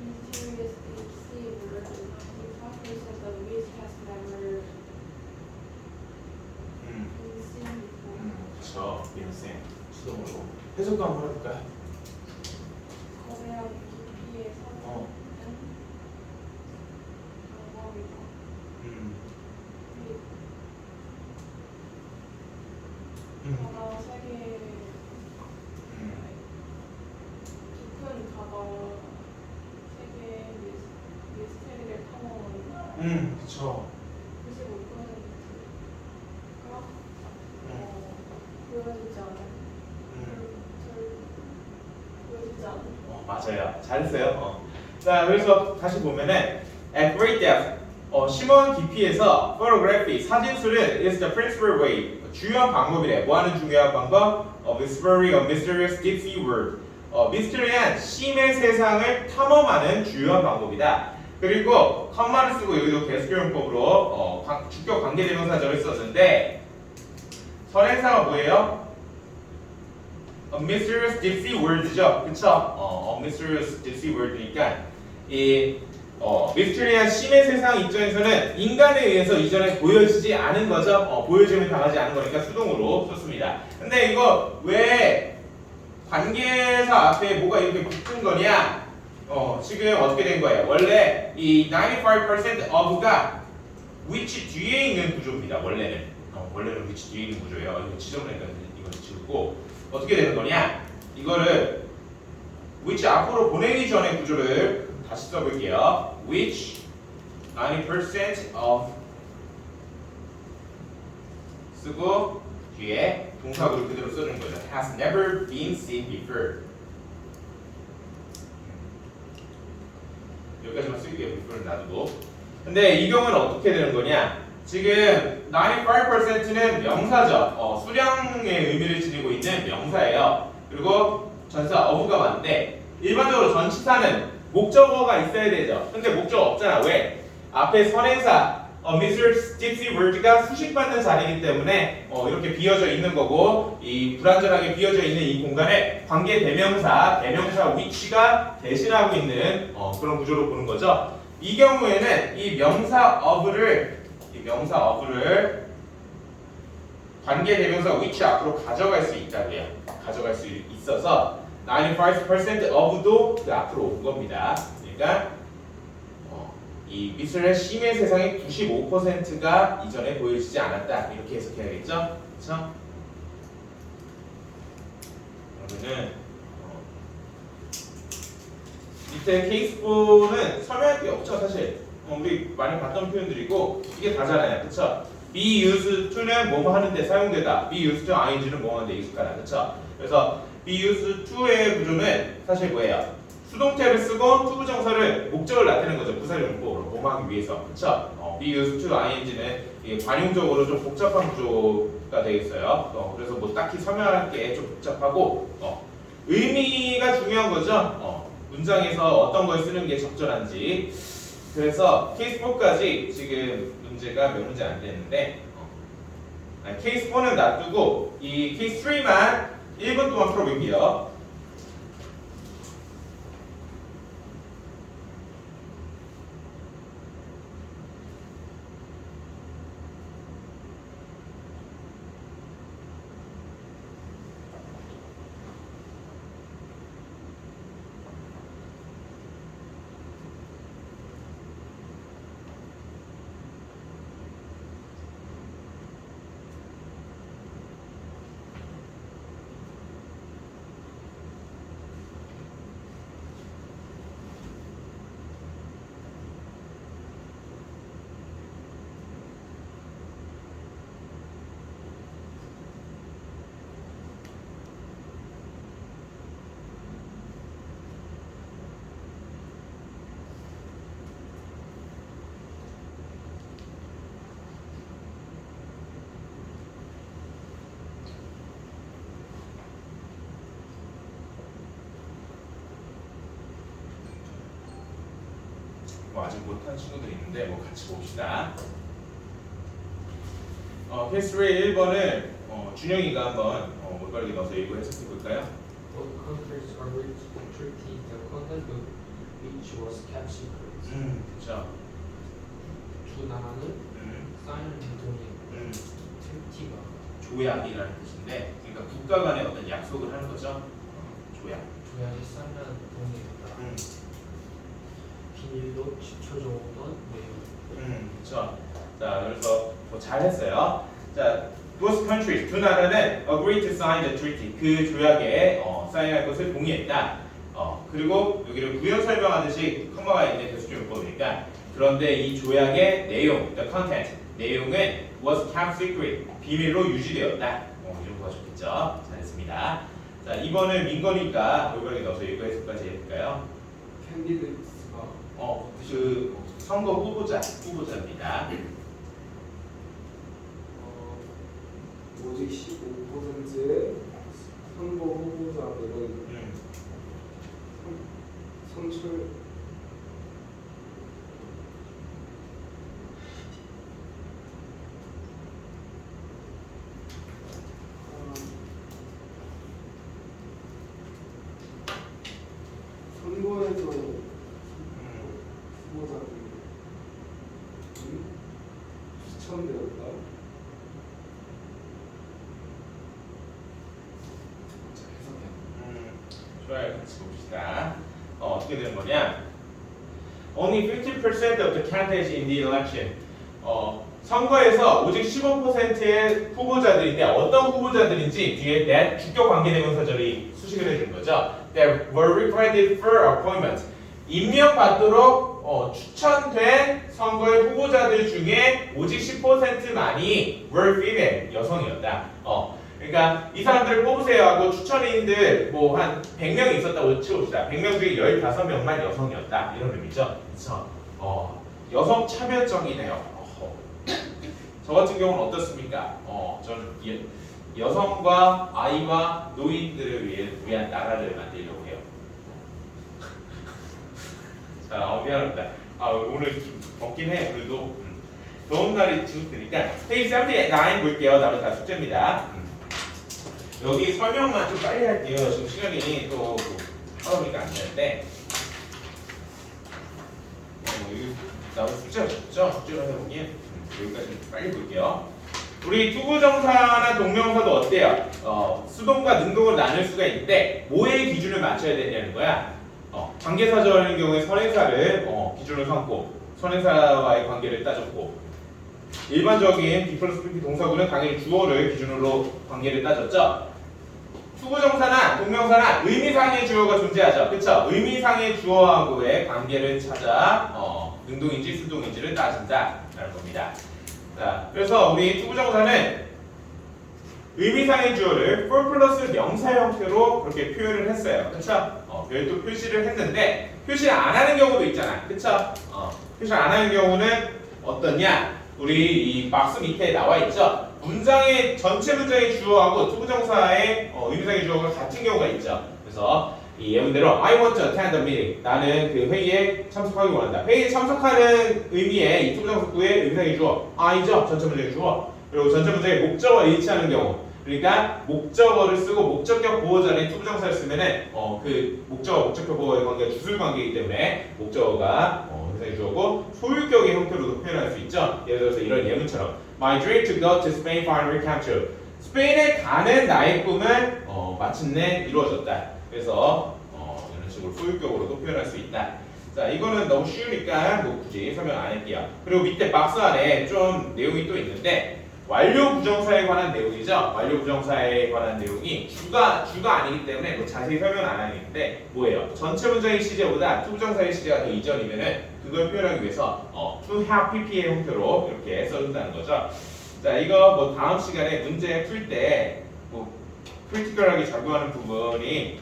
mysterious deep sea world, the process of which has never been seen before. 그렇죠. 민생 수동으로 해석도 한번 해볼까요? 거대한 깊이의 사전은 방법이다. 바다 세계 깊은 바다 세계의 미스테리를 탐험하는 그렇죠. 95%가 보여지지 않은 보여지지 않은 맞아요. 잘했어요. 자, 그래서 다시 보면은 at great depth, 심오한 깊이에서 photography, 사진술은 is the principal way, 주요한 방법이래. 뭐하는 중요한 방법? of exploring a mysterious deep sea world, 미스터리한 심의 세상을 탐험하는 주요한 방법이다. 그리고 컴마를 쓰고 여기도 계속용법으로 주격 관계대명사절을 썼는데 선행사가 뭐예요? A mysterious deep sea world죠, 그쵸? A mysterious deep sea world니까 이 미스터리한 심의 세상 입장에서는 인간에 의해서 이전에 보여지지 않은 거죠. 보여짐을 당하지 않은 거니까 수동으로 썼습니다. 근데 이거 왜 관계사 앞에 뭐가 이렇게 붙은 거냐? 지금 어떻게 된 거예요? 원래 이 95% of가 which 뒤에 있는 구조입니다. 원래는 which 뒤에 있는 구조예요. 이거 지정을 했는데 이거 지우고 어떻게 되는 거냐? 이거를 which 앞으로 보내기 전에 구조를 다시 써볼게요. which 90% of 쓰고 뒤에 동사구를 그대로 써주는 거죠. has never been seen before. 여기까지만 쓸게요. before는 놔두고. 근데 이 경우는 어떻게 되는 거냐? 지금 95%는 명사죠. 수량의 의미를 지니고 있는 명사예요. 그리고 전치사 of가 맞는데 일반적으로 전치사는 목적어가 있어야 되죠. 근데 목적어 없잖아. 왜? 앞에 선행사 Mr. Gypsy World가 수식받는 자리이기 때문에 이렇게 비어져 있는 거고 이 불완전하게 비어져 있는 이 공간에 관계 대명사 which가 대신하고 있는 그런 구조로 보는 거죠. 이 경우에는 이 명사 of를 관계 대명사 which 앞으로 가져갈 수 있다고요. 가져갈 수 있어서 95% of도 그 앞으로 온 겁니다. 그러니까 이 미술의 심의 세상의 95%가 이전에 보여지지 않았다. 이렇게 해석해야겠죠? 그렇죠? 그러면은 밑에 케이스 4는 설명할 게 없죠, 사실. 우리 많이 봤던 표현들이고 이게 다잖아요, 그렇죠? be used to는 뭐뭐 하는데 사용되다. be used to ing는 뭐 하는데 익숙하다, 그렇죠? 그래서 be used to의 구조는 사실 뭐예요? 수동태를 쓰고 투부정사를 목적을 나타내는 거죠. 부사적 용법으로 뭐하기 위해서. 그쵸? be used to ing는 관용적으로 좀 복잡한 구조가 되겠어요. 그래서 뭐 딱히 설명할 게 좀 복잡하고 의미가 중요한 거죠. 문장에서 어떤 걸 쓰는 게 적절한지. 그래서 케이스 4까지 지금 문제가 몇 문제 안 됐는데 케이스 4는 놔두고 이 케이스 3만 1분 동안 풀어볼게요. 뭐 아직 못한 친구들 있는데 뭐 같이 봅시다. 케이스 3 1번을 준영이가 한번 올바르게 넣어서 읽고 해석해 볼까요? Both countries agreed to treaty the content of which was kept secret. 그렇죠. 두 나라는 사인을 동의. treaty가 조약이라는 뜻인데, 그러니까 국가 간의 어떤 약속을 하는 거죠. 조약. 조약이 사인을 동의했다. 비밀로 지켜져오던 내용. 그렇죠. 자, 그래서 뭐 잘했어요. 자, both countries 두 나라는 agreed to sign the treaty 그 조약에 사인할 것을 동의했다. 그리고 여기를 부연 설명하듯이 컴마가 있는 대수조용법이니까 그런데 이 조약의 내용, the content 내용은 was kept secret 비밀로 유지되었다. 이 정도가 좋겠죠. 잘했습니다. 자, 2번을 민건이니까 올바르게 넣어서 읽고 해석까지 해볼까요? 캔디데이트가 그 선거 후보자입니다. 오직 15%의 선거 후보자들은 선출 선거에서 후보자들이 추천되었다. 좋아요. 같이 봅시다. 어떻게 되는 거냐? Only 50% of the candidates in the election. 선거에서 오직 15%의 후보자들인데 어떤 후보자들인지 뒤에 that 주격 관계대명사절이 수식을 해준 거죠. That were recommended for appointment. 임명받도록 추천된 선거의 후보자들 중에 오직 10%만이 were female, 여성이었다. 그러니까 이 사람들을 뽑으세요 하고 추천인들 뭐 한 100명이 있었다고 치봅시다. 100명 중에 15명만 여성이었다. 이런 의미죠. 그래서 여성 차별적이네요. 저 같은 경우는 어떻습니까? 저는 여성과 아이와 노인들을 위한 나라를 만들려고 해요. 자, 미안합니다. 오늘 좀 덥긴 해. 그래도 더운 날이 지속되니까 페이지 39 볼게요. 다음에 다 숙제입니다. 여기 설명만 좀 빨리 할게요. 지금 시간이 또 하다 보니까 안 되는데 여기 나온 숙제가 없죠? 숙제를 해보면 여기까지 좀 빨리 볼게요. 우리 투부정사나 동명사도 어때요? 수동과 능동을 나눌 수가 있는데 뭐의 기준을 맞춰야 되냐는 거야. 관계사절인 경우에 선행사를 기준으로 삼고 선행사와의 관계를 따졌고 일반적인 B 플러스 PP 동사구는 당연히 주어를 기준으로 관계를 따졌죠. 투부정사나 동명사나 의미상의 주어가 존재하죠. 그쵸? 의미상의 주어하고의 관계를 찾아 능동인지 수동인지를 따진다라는 겁니다. 자, 그래서 우리 투부정사는 의미상의 주어를 for 플러스 명사 형태로 그렇게 표현을 했어요. 그쵸? 별도 표시를 했는데 표시를 안 하는 경우도 있잖아. 그쵸? 표시를 안 하는 경우는 어떠냐? 우리 이 박스 밑에 나와 있죠. 문장의 전체 문장의 주어하고 투부정사의 의미상의 주어가 같은 경우가 있죠. 그래서 이 예문대로 I want to attend the meeting. 나는 그 회의에 참석하기 원한다. 회의에 참석하는 의미의 이 투부정사구의 의미상의 주어 I죠. 전체 문장의 주어. 그리고 전체 문장의 목적어와 일치하는 경우. 그러니까 목적어를 쓰고 목적격 보호 전에 투부정사를 쓰면은 그 목적어 목적격 보호의 관계가 주술 관계이기 때문에 목적어가 의미상의 주어고 소유격의 형태로도 표현할 수 있죠. 예를 들어서 이런 예문처럼 My dream to go to Spain finally came true. 스페인에 가는 나의 꿈은 마침내 이루어졌다. 그래서 이런 식으로 소유격으로도 표현할 수 있다. 자, 이거는 너무 쉬우니까 뭐 굳이 설명 안 할게요. 그리고 밑에 박스 안에 좀 내용이 또 있는데 완료 부정사에 관한 내용이죠. 완료 부정사에 관한 내용이 주가 아니기 때문에 뭐 자세히 설명 안 하겠는데 뭐예요? 전체 문장의 시제보다 투부정사의 시제가 더 이전이면은 그걸 표현하기 위해서 to have pp의 형태로 이렇게 써준다는 거죠. 자, 이거 뭐 다음 시간에 문제 풀 때 뭐 크리티컬하게 작용하는 부분이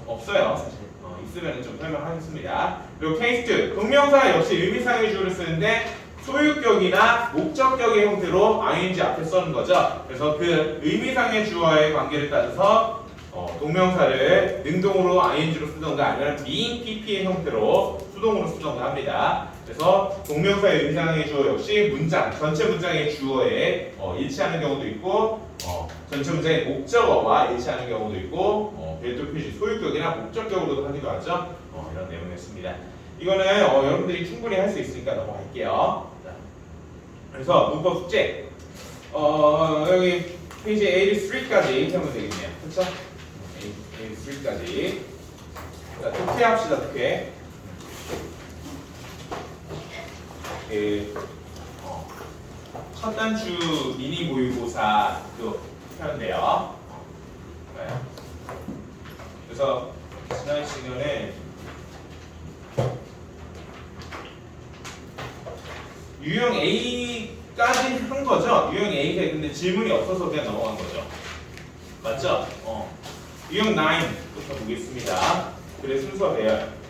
없어요. 사실 있으면 좀 설명하겠습니다. 그리고 케이스 2 동명사 역시 의미상의 주어를 쓰는데 소유격이나 목적격의 형태로 ing 앞에 써는 거죠. 그래서 그 의미상의 주어의 관계를 따져서 동명사를 능동으로 ing로 쓰던가 아니면 being pp의 형태로 수동으로 수정을 합니다. 그래서 동명사의 의상의 주어 역시 문장, 전체 문장의 주어에 일치하는 경우도 있고 전체 문장의 목적어와 일치하는 경우도 있고 별도 표시 소유격이나 목적격으로도 하기도 하죠. 이런 내용이었습니다. 이거는 여러분들이 충분히 할 수 있으니까 넘어갈게요. 자, 그래서 문법 숙제 여기 페이지 83까지 하면 되겠네요. 그렇죠? 83까지. 자, 독해합시다. 독해. 첫 단추 미니 모의고사도 하는데요. 그래서 지난 시간에 유형 A까지 한 거죠. 유형 A가 근데 질문이 없어서 그냥 넘어간 거죠. 맞죠? 유형 9부터 보겠습니다. 글의 순서 배열.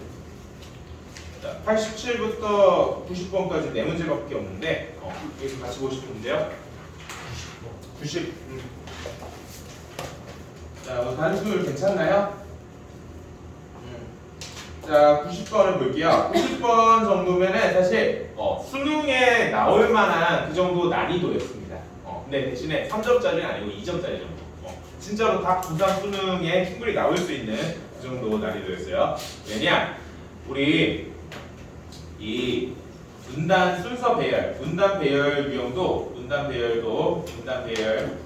자, 87부터 90번까지 네 문제밖에 없는데 여기서 같이 보시는데요. 90. 자, 단수율 괜찮나요? 자, 90번을 볼게요. 90번 정도면은 사실 수능에 나올 만한 그 정도 난이도였습니다. 근데 대신에 3점짜리는 아니고 2점짜리 정도. 진짜로 다 부산 수능에 충분히 나올 수 있는 그 정도 난이도였어요. 왜냐? 우리 이 문단 순서 배열, 문단 배열 유형도 문단 배열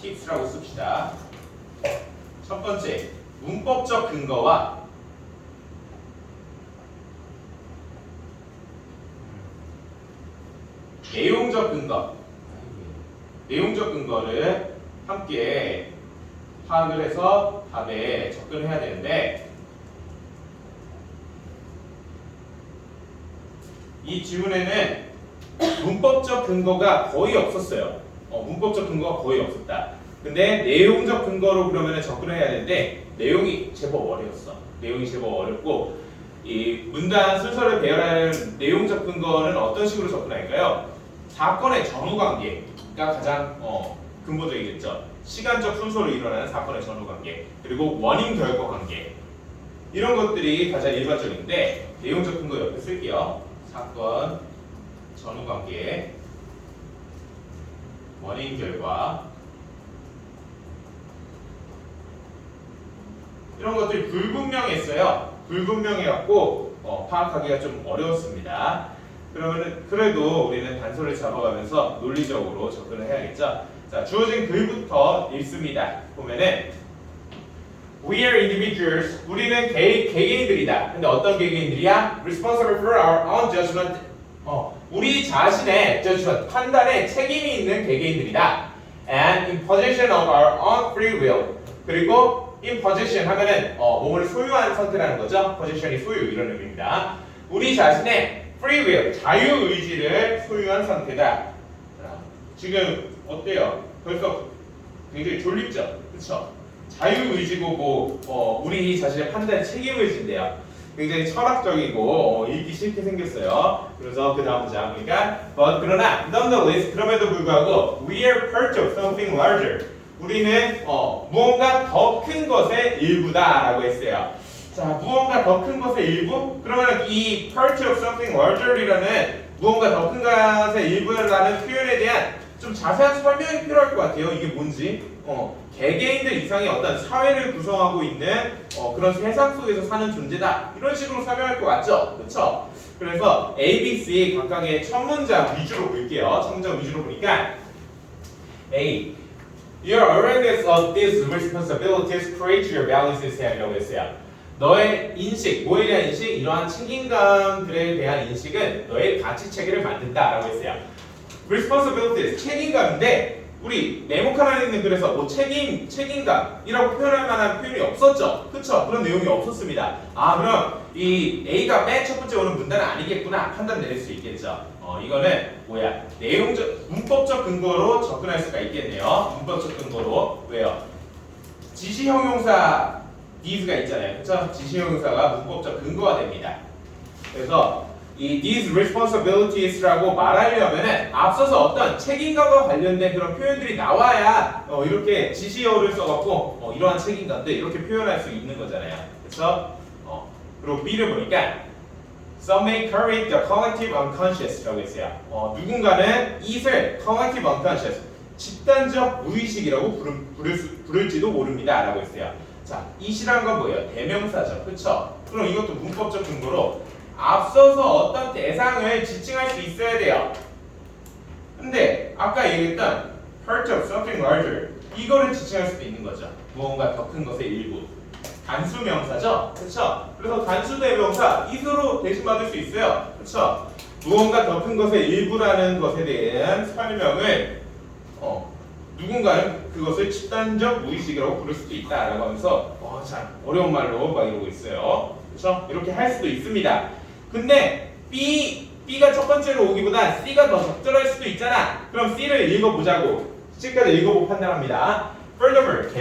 팁스라고 씁시다. 첫 번째, 문법적 근거와 내용적 근거를 함께 파악을 해서 답에 접근해야 되는데 이 질문에는 문법적 근거가 거의 없었어요. 문법적 근거가 거의 없었다. 근데 내용적 근거로 그러면 접근을 해야 되는데 내용이 제법 어려웠어. 내용이 제법 어렵고 이 문단 순서를 배열하는 내용적 근거는 어떤 식으로 접근할까요? 사건의 전후 관계가 가장 근본적이겠죠. 시간적 순서로 일어나는 사건의 전후 관계 그리고 원인 결과 관계 이런 것들이 가장 일반적인데 내용적 근거 옆에 쓸게요. 사건 전후 관계 원인 결과 이런 것들이 불분명했어요. 불분명해갖고 파악하기가 좀 어려웠습니다. 그러면 그래도 우리는 단서를 잡아가면서 논리적으로 접근을 해야겠죠. 자, 주어진 글부터 읽습니다. 보면은 We are individuals. 우리는 개개인들이다. 근데 어떤 개개인들이야? Responsible for our own judgment. 우리 자신의 judgment, 판단에 책임이 있는 개개인들이다. And in possession of our own free will. 그리고 in possession 하면은 몸을 소유한 상태라는 거죠. possession이 소유 이런 의미입니다. 우리 자신의 free will, 자유 의지를 소유한 상태다. 지금 어때요? 벌써 굉장히 졸립죠, 그렇죠? 자유 의지고 우리 자신의 판단에 책임을 진대요. 굉장히 철학적이고 읽기 쉽게 생겼어요. 그래서 그 다음 문장 그러니까 그러나 nonetheless 그럼에도 불구하고 we are part of something larger. 우리는 무언가 더 큰 것의 일부다라고 했어요. 자, 무언가 더 큰 것의 일부? 그러면 이 part of something larger이라는 무언가 더 큰 것의 일부라는 표현에 대한 좀 자세한 설명이 필요할 것 같아요. 이게 뭔지. 개개인들 이상의 어떤 사회를 구성하고 있는 그런 세상 속에서 사는 존재다. 이런 식으로 설명할 것 같죠? 그렇죠? 그래서 A, B, C 각각의 첫 문장 위주로 볼게요. 첫 문장 위주로 보니까 A. Your awareness of these responsibilities create your value system이라고 했어요. 너의 인식, 뭐에 대한 인식? 이러한 책임감들에 대한 인식은 너의 가치 체계를 만든다라고 했어요. responsibilities, 책임감인데 우리 네모칸 안에 있는 글에서 뭐 책임감이라고 표현할 만한 표현이 없었죠. 그쵸? 그런 내용이 없었습니다. 그럼 이 A가 맨 첫 번째 오는 문단은 아니겠구나 판단 내릴 수 있겠죠. 이거는 뭐야? 문법적 근거로 접근할 수가 있겠네요. 문법적 근거로. 왜요? 지시형용사 these가 있잖아요. 그쵸? 지시형용사가 문법적 근거가 됩니다. 그래서 이 these responsibilities라고 말하려면은 앞서서 어떤 책임감과 관련된 그런 표현들이 나와야 이렇게 지시어를 써갖고 이러한 책임감들 이렇게 표현할 수 있는 거잖아요. 그래서 그리고 B를 보니까 Some may correct the collective unconscious라고 했어요. 누군가는 it을 collective unconscious, 집단적 무의식이라고 부를지도 모릅니다. 라고 했어요. 자, it이란 건 뭐예요? 대명사죠. 그쵸? 그럼 이것도 문법적 근거로 앞서서 어떤 대상을 지칭할 수 있어야 돼요. 근데 아까 얘기했던 part of something larger, 이거를 지칭할 수도 있는 거죠. 무언가 더 큰 것의 일부. 단수 명사죠? 그쵸? 그래서 단수 대명사 it으로 대신받을 수 있어요. 그쵸? 무언가 더 큰 것의 일부라는 것에 대한 설명을 누군가는 그것을 집단적 무의식이라고 부를 수도 있다라고 하면서 참 어려운 말로 막 이러고 있어요. 그쵸? 이렇게 할 수도 있습니다. 근데 B가 첫 번째로 오기보다 C가 더 적절할 수도 있잖아. 그럼 C를 읽어보자고. C까지 읽어보고 판단합니다. Furthermore,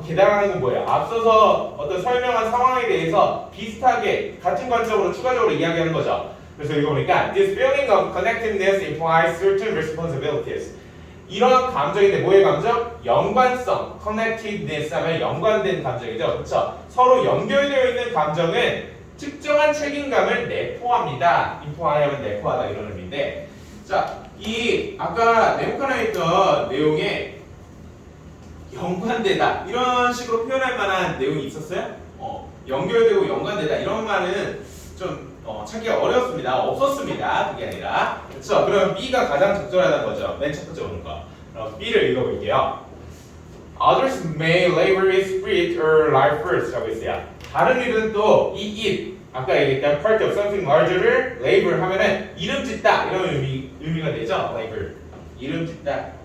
게다가는 건 뭐예요? 앞서서 어떤 설명한 상황에 대해서 비슷하게 같은 관점으로 추가적으로 이야기하는 거죠. 그래서 이거 보니까 This feeling of connectedness implies certain responsibilities. 이런 감정인데 뭐의 감정? 연관성, connectedness 하면 연관된 감정이죠. 그렇죠? 서로 연결되어 있는 감정은 특정한 책임감을 내포합니다. imply하면 내포하다 이런 의미인데, 자, 이 아까 네모칸에 있던 내용에 연관되다 이런 식으로 표현할 만한 내용이 있었어요? 연결되고 연관되다 이런 말은 좀 찾기가 어렵습니다. 없었습니다. 그게 아니라. 그렇죠? 그럼 B가 가장 적절하다는 거죠. 맨 첫 번째 오는 거. 그럼 B를 읽어볼게요. Others may labor its spirit or life first 라고 했어요. 다른 일은 또 이 it, 아까 얘기했던 part of something larger를 labor 하면은 이름 짓다 이런 의미가 되죠. labor. 이름 짓다.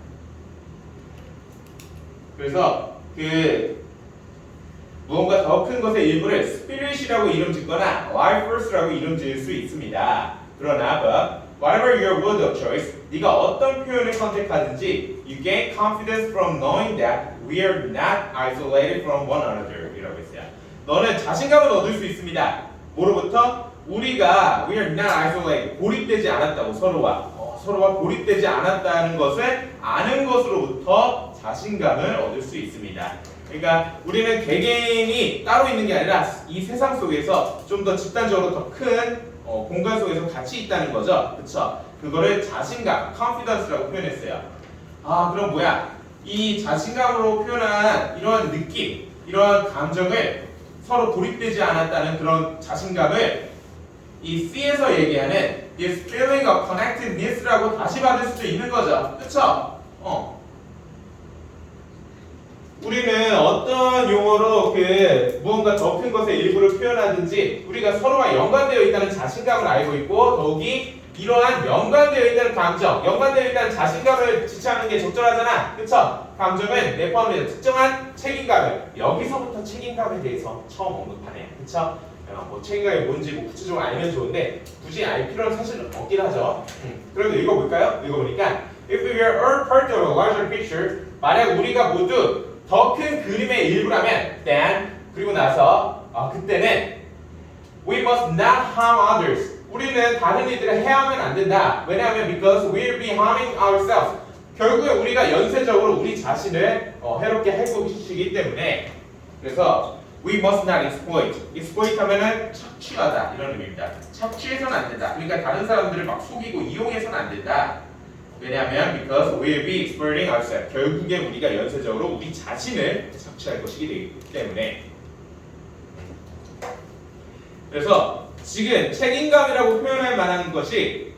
그래서 무언가 더 큰 것의 일부를 spirit이라고 이름 짓거나 life first라고 이름 지을 수 있습니다. 그러나 whatever your word of choice, 네가 어떤 표현을 선택하든지 you gain confidence from knowing that we are not isolated from one another 이라고 했어요. 너는 자신감을 얻을 수 있습니다. 뭐로부터? 우리가 we are not isolated, 고립되지 않았다고 서로와 고립되지 않았다는 것을 아는 것으로부터 자신감을 얻을 수 있습니다. 그러니까 우리는 개개인이 따로 있는 게 아니라 이 세상 속에서 좀 더 집단적으로 더 큰 공간 속에서 같이 있다는 거죠. 그쵸? 그거를 자신감, confidence라고 표현했어요. 그럼 뭐야? 이 자신감으로 표현한 이런 느낌, 이런 감정을 서로 고립되지 않았다는 그런 자신감을 이 C에서 얘기하는 this feeling of connectedness라고 다시 받을 수도 있는 거죠. 그쵸? 우리는 어떤 용어로 무언가 더 큰 것의 일부를 표현하든지 우리가 서로가 연관되어 있다는 자신감을 알고 있고, 더욱이 이러한 연관되어 있다는 감정, 연관되어 있다는 자신감을 지칭하는 게 적절하잖아. 그쵸? 감정은 내포합니다. 특정한 책임감을. 여기서부터 책임감에 대해서 처음 언급하네. 그쵸? 책임감이 뭔지 구체적으로 알면 좋은데 굳이 알 필요는 사실 없긴 하죠. 그래도 읽어볼까요? 읽어보니까 If we are all part of a larger picture, 만약 우리가 모두 더 큰 그림의 일부라면 then, 그리고 나서 그때는 we must not harm others, 우리는 다른 이들을 해하면 안 된다. 왜냐하면 because we'll be harming ourselves, 결국에 우리가 연쇄적으로 우리 자신을 해롭게 할 것이기 때문에. 그래서 we must not exploit, exploit 하면은 착취하다 이런 의미입니다. 착취해서는 안 된다. 그러니까 다른 사람들을 막 속이고 이용해서는 안 된다. 왜냐하면 because we'll be exploiting ourselves, 결국에 우리가 연쇄적으로 우리 자신을 착취할 것이기 되기 때문에. 그래서 지금 책임감이라고 표현할 만한 것이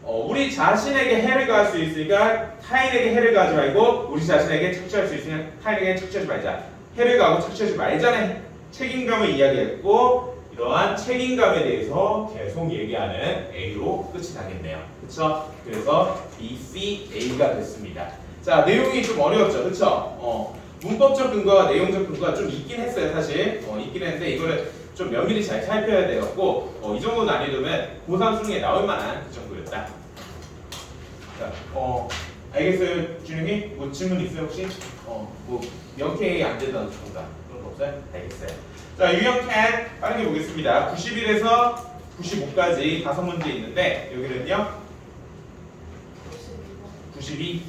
우리 자신에게 해를 가할 수 있으니까 타인에게 해를 가하지 말고, 우리 자신에게 착취할 수 있으니까 타인에게 착취하지 말자. 해를 가하고 착취하지 말자는 책임감을 이야기했고, 이러한 책임감에 대해서 계속 얘기하는 A로 끝이 나겠네요. 그쵸? 그래서 B, C, A가 됐습니다. 자, 내용이 좀 어려웠죠. 그쵸? 문법적 근거와 내용적 근거가 좀 있긴 했어요. 사실 있긴 했는데 이거를 좀 면밀히 잘 살펴야 돼갖고 이 정도 난이도면 고3 수능에 나올 만한 그 정도였다. 자, 알겠어요, 준영이? 뭐 질문 있어요 혹시? 뭐 명쾌히 안 된다는 정답 그런 거 없어요? 알겠어요. 자, 유형 10 빠르게 보겠습니다. 91에서 95까지 5문제 있는데 여기는요 92.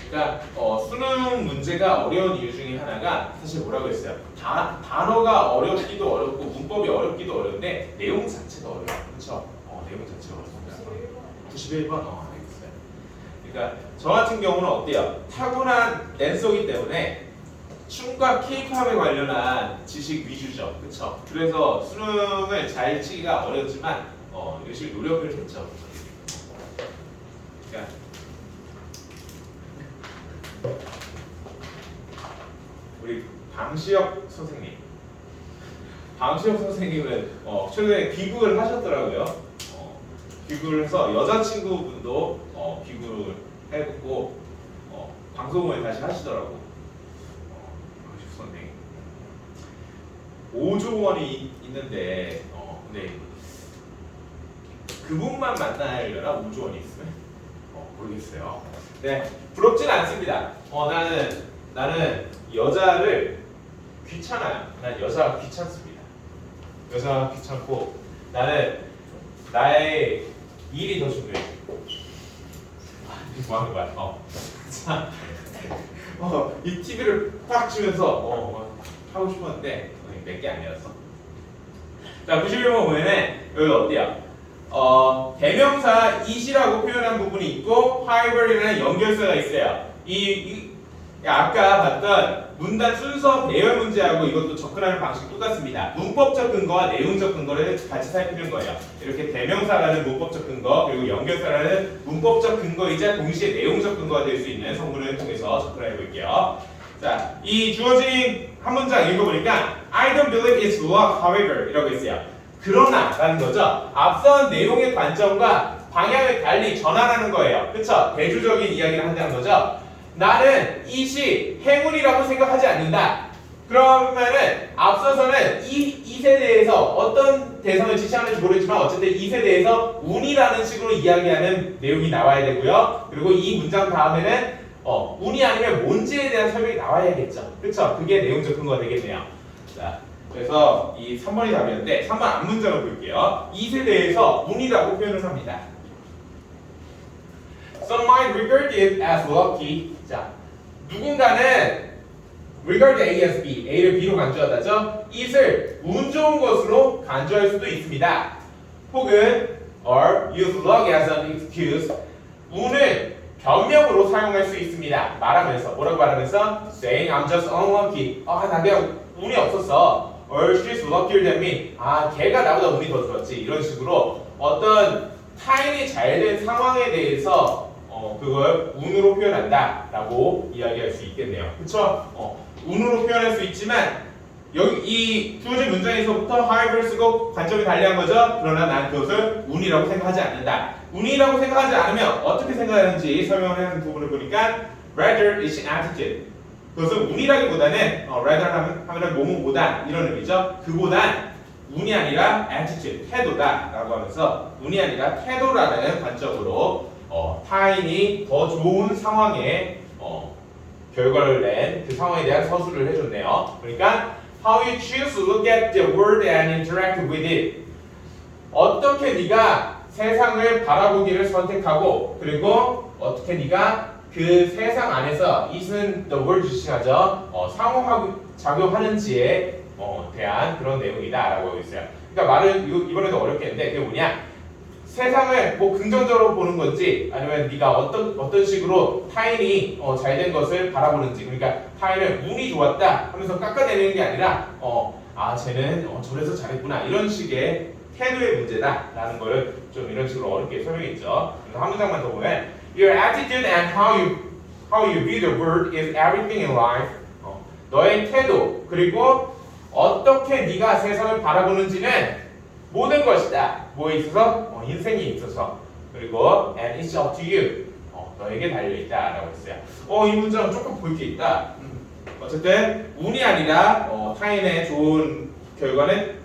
그러니까 수능 문제가 어려운 이유 중에 하나가 사실 뭐라고 했어요? 단어가 어렵기도 어렵고 문법이 어렵기도 어려운데 내용 자체가 어려워요. 그렇죠? 내용 자체가 어렵습니다. 91번? 알겠어요. 그러니까 저 같은 경우는 어때요? 타고난 댄서이기 때문에 춤과 케이팝에 관련한 지식 위주죠. 그렇죠? 그래서 수능을 잘 치기가 어렵지만 열심히 노력을 했죠. 그러니까 우리 방시혁 선생님. 방시혁 선생님은 최근에 귀국을 하셨더라고요. 귀국을 해서 여자친구분도 귀국을 해보고 방송을 다시 하시더라고. 방시혁 선생님. 5조 원이 있는데 근데 그분만 만나려나 5조 원이 있으면? 모르겠어요. 네, 부럽진 않습니다. 나는 여자를 귀찮아요. 난 여자가 귀찮습니다. 여자가 귀찮고 나는 나의 일이 더 중요해. 뭐 하는 거야? 자, 이 TV를 딱 주면서 하고 싶었는데 몇 개 아니었어. 자, 91번 보면은 여기 어디야? 대명사 it이라고 표현한 부분이 있고 하이버리라는 연결사가 있어요. 아까 봤던 문단 순서 배열 문제하고 이것도 접근하는 방식 똑같습니다. 문법적 근거와 내용적 근거를 같이 살피는 거예요. 이렇게 대명사라는 문법적 근거 그리고 연결사라는 문법적 근거이자 동시에 내용적 근거가 될 수 있는 성분을 통해서 접근해 볼게요. 자, 이 주어진 한 문장 읽어보니까 I don't believe it's luck, however 이라고 있어요. 그러나 라는 거죠. 앞선 내용의 관점과 방향을 달리 전환하는 거예요. 그쵸? 대조적인 이야기를 한다는 거죠. 나는 it이 행운이라고 생각하지 않는다. 그러면은 앞서서는 it에 대해서 어떤 대상을 지시하는지 모르지만 어쨌든 it에 대해서 운이라는 식으로 이야기하는 내용이 나와야 되고요. 그리고 이 문장 다음에는 운이 아니면 뭔지에 대한 설명이 나와야겠죠. 그쵸? 그게 내용적 근거가 되겠네요. 자, 그래서 이 3번이 답이었는데 3번 앞문장을 볼게요. it에 대해서 운이라고 표현을 합니다. Some might regard it as lucky. 자, 누군가는 regard A as B, A를 B로 간주하다죠. it을 운 좋은 것으로 간주할 수도 있습니다. 혹은 or use luck as an excuse. 운을 변명으로 사용할 수 있습니다. 말하면서 뭐라고 말하면서 saying I'm just unlucky. 나 그냥 운이 없었어. or she's luckier than me. 걔가 나보다 운이 더 좋았지. 이런 식으로 어떤 타인이 잘 된 상황에 대해서 그걸 운으로 표현한다라고 이야기할 수 있겠네요. 그쵸? 운으로 표현할 수 있지만 여기 이 주어진 문장에서부터 however 쓰고 관점이 달리한 거죠. 그러나 난 그것을 운이라고 생각하지 않는다. 운이라고 생각하지 않으면 어떻게 생각하는지 설명을 하는 부분을 보니까 rather is an attitude. 그것은 운이라기보다는 rather 하면은 뭐뭐보다 이런 의미죠. 그보단 운이 아니라 attitude, 태도다라고 하면서 운이 아니라 태도라는 관점으로 타인이 더 좋은 상황에 결과를 낸 그 상황에 대한 서술을 해줬네요. 그러니까 how you choose to look at the world and interact with it. 어떻게 네가 세상을 바라보기를 선택하고 그리고 어떻게 네가 그 세상 안에서 it은 the world 지칭하죠. 상호작용하는지에 대한 그런 내용이다라고 하고 있어요. 그러니까 말을 이번에도 어렵겠는데 그게 뭐냐? 세상을 뭐 긍정적으로 보는 건지 아니면 네가 어떤 식으로 타인이 잘된 것을 바라보는지. 그러니까 타인을 운이 좋았다 하면서 깎아내리는 게 아니라 쟤는 저래서 잘했구나 이런 식의 태도의 문제다라는 거를 좀 이런 식으로 어렵게 설명했죠. 그래서 한 문장만 더 보면 Your attitude and how you view the world is everything in life. 너의 태도 그리고 어떻게 네가 세상을 바라보는지는 모든 것이다. 뭐에 있어서? 인생에 있어서. 그리고 and it's up to you. 너에게 달려있다라고 했어요. 이 문장은 조금 볼 게 있다. 어쨌든 운이 아니라 타인의 좋은 결과는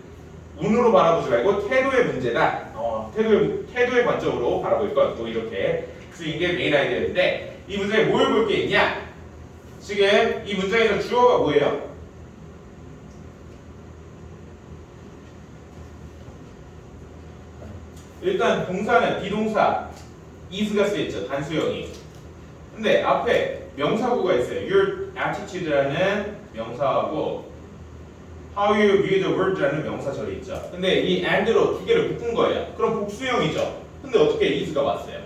운으로 바라보지 말고 태도의 문제다. 태도의 관점으로 바라볼 것. 또 이렇게 쓰인 게 메인 아이디어인데 이 문장에 뭘 볼 게 있냐? 지금 이 문장에서 주어가 뭐예요? 일단 동사는 비동사 is가 쓰였죠. 단수형이. 근데 앞에 명사구가 있어요. Your attitude라는 명사하고 How you view the world라는 명사절이 있죠. 근데 이 and로 두 개를 묶은 거예요. 그럼 복수형이죠. 근데 어떻게 is가 왔어요?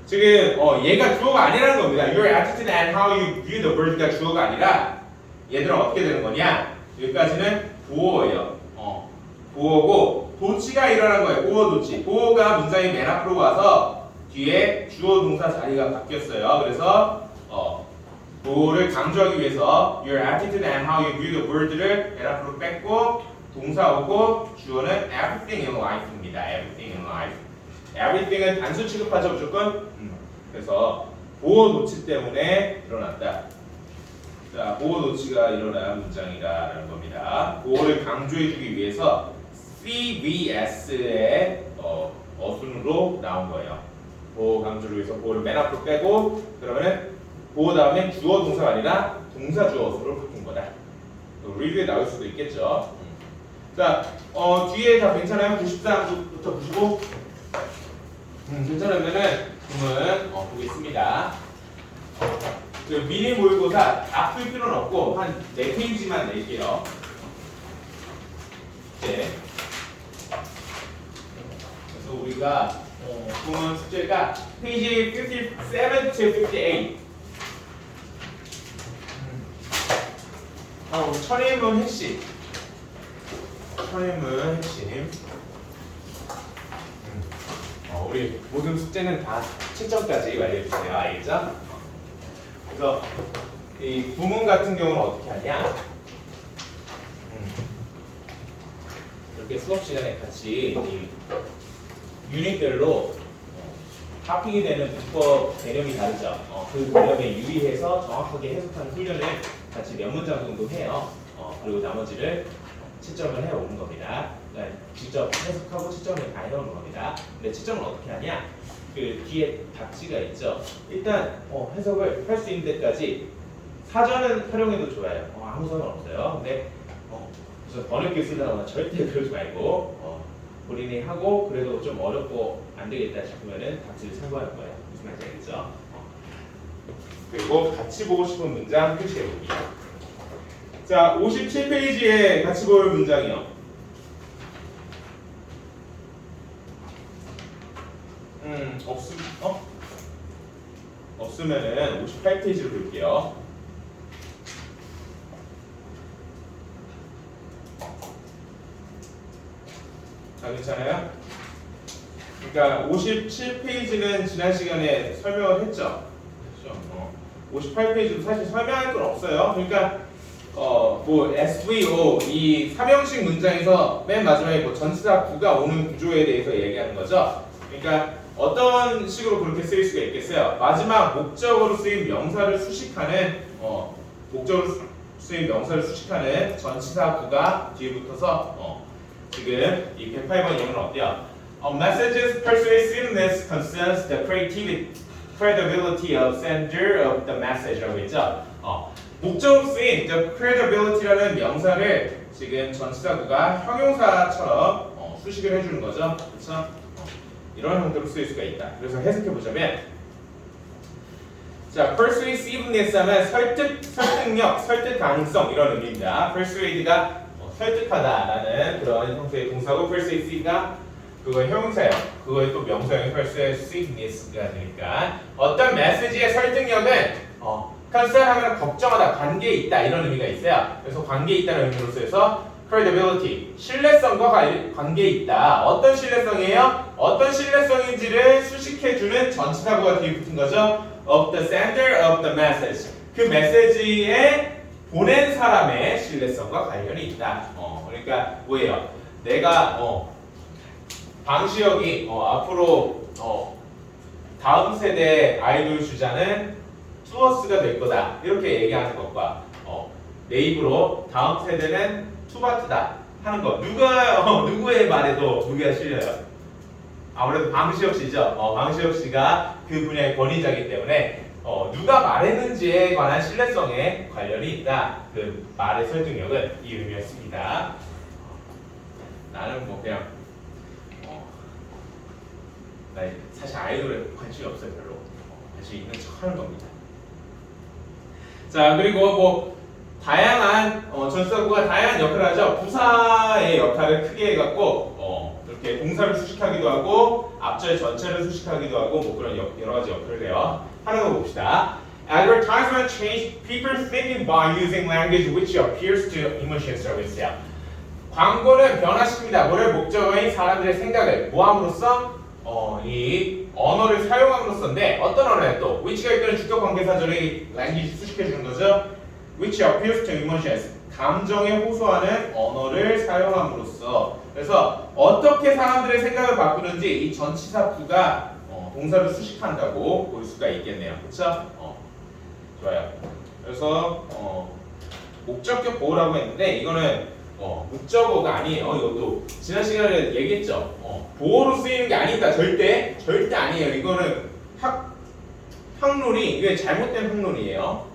지금 얘가 주어가 아니라는 겁니다. Your attitude and how you view the world가 주어가 아니라 얘들은 어떻게 되는 거냐? 여기까지는 보어예요. 보어고 도치가 일어난 거예요. 보어 도치. 보어가 문장이 맨 앞으로 와서 뒤에 주어 동사 자리가 바뀌었어요. 그래서 보어를 강조하기 위해서 Your attitude and how you view the world를 맨 앞으로 뺐고 동사 오고 주어는 everything in life입니다. everything in life. everything은 단수 취급하죠 무조건. 그래서 보어 노치 때문에 일어났다. 자, 보어 노치가 일어난 문장이다라는 겁니다. 보어를 강조해주기 위해서 CVS의 어순으로 나온 거예요. 보어 강조를 위해서 보어를 맨 앞으로 빼고 그러면은 보어 다음에 주어 동사가 아니라 동사 주어 어순으로 바꾼 거다. 리뷰에 나올 수도 있겠죠. 자, 뒤에 다 괜찮아요? 93부터 95? 괜찮으면은 그러면 보겠습니다. 그 미니 모의고사 다 풀 필요는 없고 한 4페이지만 낼게요. 네. 그래서 우리가 보면 숙제가 페이지 57 to 58. 천일문 핵심. 천일문 핵심. 우리 모든 숙제는 다 7점까지 완료해주세요. 알겠죠? 그래서 이 구문 같은 경우는 어떻게 하냐? 이렇게 수업 시간에 같이 이 유닛별로 합핑이 되는 문법 개념이 다르죠. 그 개념에 유의해서 정확하게 해석하는 훈련을 같이 몇 문장 정도 해요. 그리고 나머지를 채점을 해오는 겁니다. 그러니까 직접 해석하고 채점을 다 해오는 겁니다. 근데 채점을 어떻게 하냐? 그 뒤에 답지가 있죠. 일단 해석을 할 수 있는 데까지 사전은 활용해도 좋아요. 아무 상관없어요. 근데 무슨 번역기 쓰다가 절대 그러지 말고 본인이 하고 그래도 좀 어렵고 안 되겠다 싶으면은 답지를 참고할 거예요. 무슨 말인지 알겠죠? 그리고 같이 보고 싶은 문장 표시해보기. 자, 57페이지에 같이 볼 문장이요. 없으면은 58페이지로 볼게요. 자, 괜찮아요? 그러니까 57페이지는 지난 시간에 설명을 했죠. 그렇죠? 58페이지도 사실 설명할 건 없어요. 그러니까 뭐 SVO 이 삼형식 문장에서 맨 마지막에 뭐 전치사 부가 오는 구조에 대해서 얘기하는 거죠. 그러니까 어떤 식으로 그렇게 쓰일 수가 있겠어요. 마지막 목적으로 쓰인 명사를 수식하는 전치사 부가 뒤에 붙어서 지금 이 108번 예문은 어때요? A message's persuasiveness concerns the credibility of sender of the message라고 했죠. 목적으로 쓰인 the credibility라는 명사를 지금 전치사구가 형용사처럼 수식을 해주는 거죠. 그렇죠? 이런 형태로 쓰일 수가 있다. 그래서 해석해 보자면, 자, persuasiveness 하면 설득력, 설득 가능성 이런 의미입니다. persuade가 설득하다라는 그런 형태의 동사고, persuasive가 그거의 형용사예요. 그거의 또 명사형이 persuasiveness가 되니까 어떤 메시지의 설득력은 concern 하면 걱정하다, 관계에 있다 이런 의미가 있어요. 그래서 관계에 있다는 의미로 쓰여서 credibility, 신뢰성과 관계에 있다. 어떤 신뢰성이에요? 어떤 신뢰성인지를 수식해주는 전치사구가 뒤에 붙은 거죠. Of the sender of the message. 그 메시지에 보낸 사람의 신뢰성과 관련이 있다. 그러니까 뭐예요? 내가 방시혁이 앞으로 다음 세대 아이돌 주자는 투어스가 될 거다. 이렇게 얘기하는 것과 내 입으로 다음 세대는 투바트다 하는 거. 누구의 말에도 누가 실려요? 아무래도 방시혁 씨죠. 방시혁 씨가 그 분야의 권위자이기 때문에 누가 말했는지에 관한 신뢰성에 관련이 있다. 그 말의 설득력은 이 의미였습니다. 나는 뭐 그냥 나 사실 아이돌에 관심이 없어요 별로. 관심 있는 척하는 겁니다. 자 그리고 뭐 다양한 전치사구가 다양한 역할을 하죠. 부사의 역할을 크게 해갖고 이렇게 동사를 수식하기도 하고 앞절 전체를 수식하기도 하고 뭐 그런 여러 가지 역할을 해요. 하는 거 봅시다. Advertisement change people's thinking by using language which appeals to emotions라고 했어요. 광고는 변화시킵니다. 뭐를 목적어인 사람들의 생각을 뭐함으로써 이 언어를 사용함으로써인데 어떤 언어예요 또? which가 있던 주격 관계사절의 language 수식해 주는 거죠. which appeals to emotions 감정에 호소하는 언어를 사용함으로써 그래서 어떻게 사람들의 생각을 바꾸는지 이 전치사구가 동사를 수식한다고 볼 수가 있겠네요. 그렇죠? 좋아요. 그래서 목적격 보호라고 했는데 이거는 목적어가 아니에요. 이것도 지난 시간에 얘기했죠. 보호로 쓰이는 게 아니다. 절대 아니에요. 이거는 학론이 이게 잘못된 학론이에요.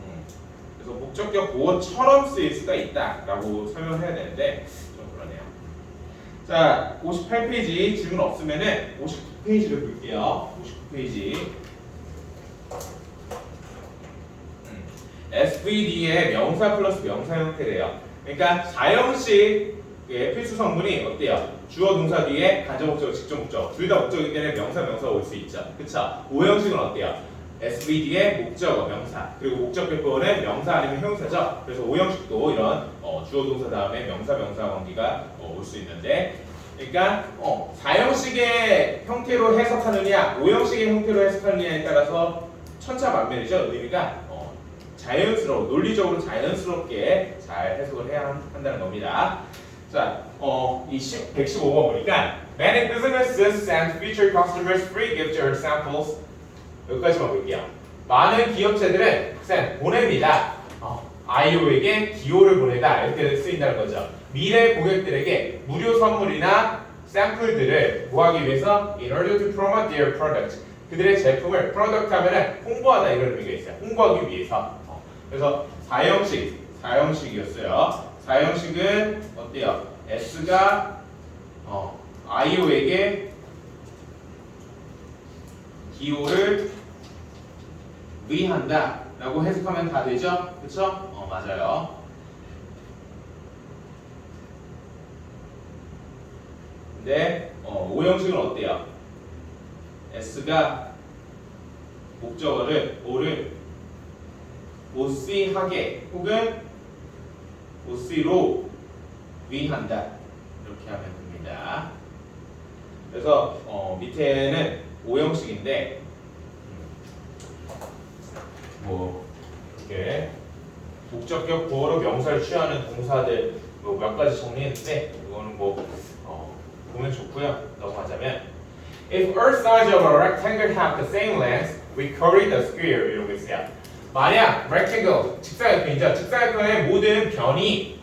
그래서 목적격 보호처럼 쓰일 수가 있다라고 설명을 해야 되는데 좀 그러네요. 자, 58페이지 질문 없으면은 59페이지를 볼게요. 59페이지. SVD의 명사 플러스 명사 형태래요. 그러니까 4형식의 필수 성분이 어때요? 주어 동사 뒤에 간접 목적, 직접 목적 둘 다 목적이기 때문에 명사가 올 수 있죠. 그쵸? 5형식은 어때요? SVD의 목적어 명사 그리고 목적격 보호는 명사 아니면 형사죠. 그래서 5형식도 이런 주어 동사 다음에 명사 관계가 올 수 있는데 그러니까 4형식의 형태로 해석하느냐 5형식의 형태로 해석하느냐에 따라서 천차만별이죠. 의미가 논리적으로 자연스럽게 잘 해석을 해야 한다는 겁니다. 자, 이 115번 보니까 Many businesses send future customers free gift or samples. 여기까지만 볼게요. 많은 기업체들은 보냅니다. 아이오에게 기호를 보내다 이렇게 쓰인다는 거죠. 미래 고객들에게 무료 선물이나 샘플들을 뭐하기 위해서 in order to promote their product. 그들의 제품을 product 하면은 홍보하다 이런 의미가 있어요. 홍보하기 위해서. 그래서 4형식이었어요. 4형식은 어때요? S가 아이오에게 기호를 위한다 라고 해석하면 다 되죠? 그쵸? 맞아요. 근데 5형식은 어때요? S가 목적어를 O를 OC하게 혹은 OC로 위한다 이렇게 하면 됩니다. 그래서 밑에는 5형식인데 뭐 이렇게 목적격 보호로 명사를 취하는 동사들 뭐 몇 가지 정리했는데 이거는 뭐 보면 좋고요. 넘어가자면 If earth size of a rectangle have the same length, we curry the square 이러고 있어요. 만약 rectangle 직사각형이죠. 직사각형의 모든 변이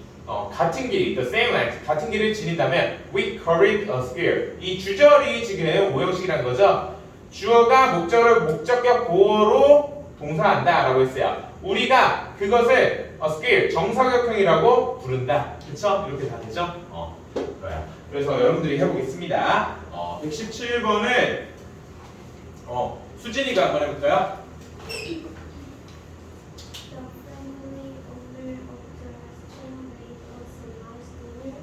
같은 길이 the same length 같은 길을 지닌다면 we curry a square 이 주절이 지금 5형식이라는 거죠. 주어가 목적어를 목적격 보호로 동사한다 라고 했어요. 우리가 그것을 square 정사각형이라고 부른다. 그쵸? 이렇게 다 되죠? 그래요. 그래서 여러분들이 해보겠습니다. 117번은 수진이가 한번 해볼까요? The family owner of the restaurant made us a nice dinner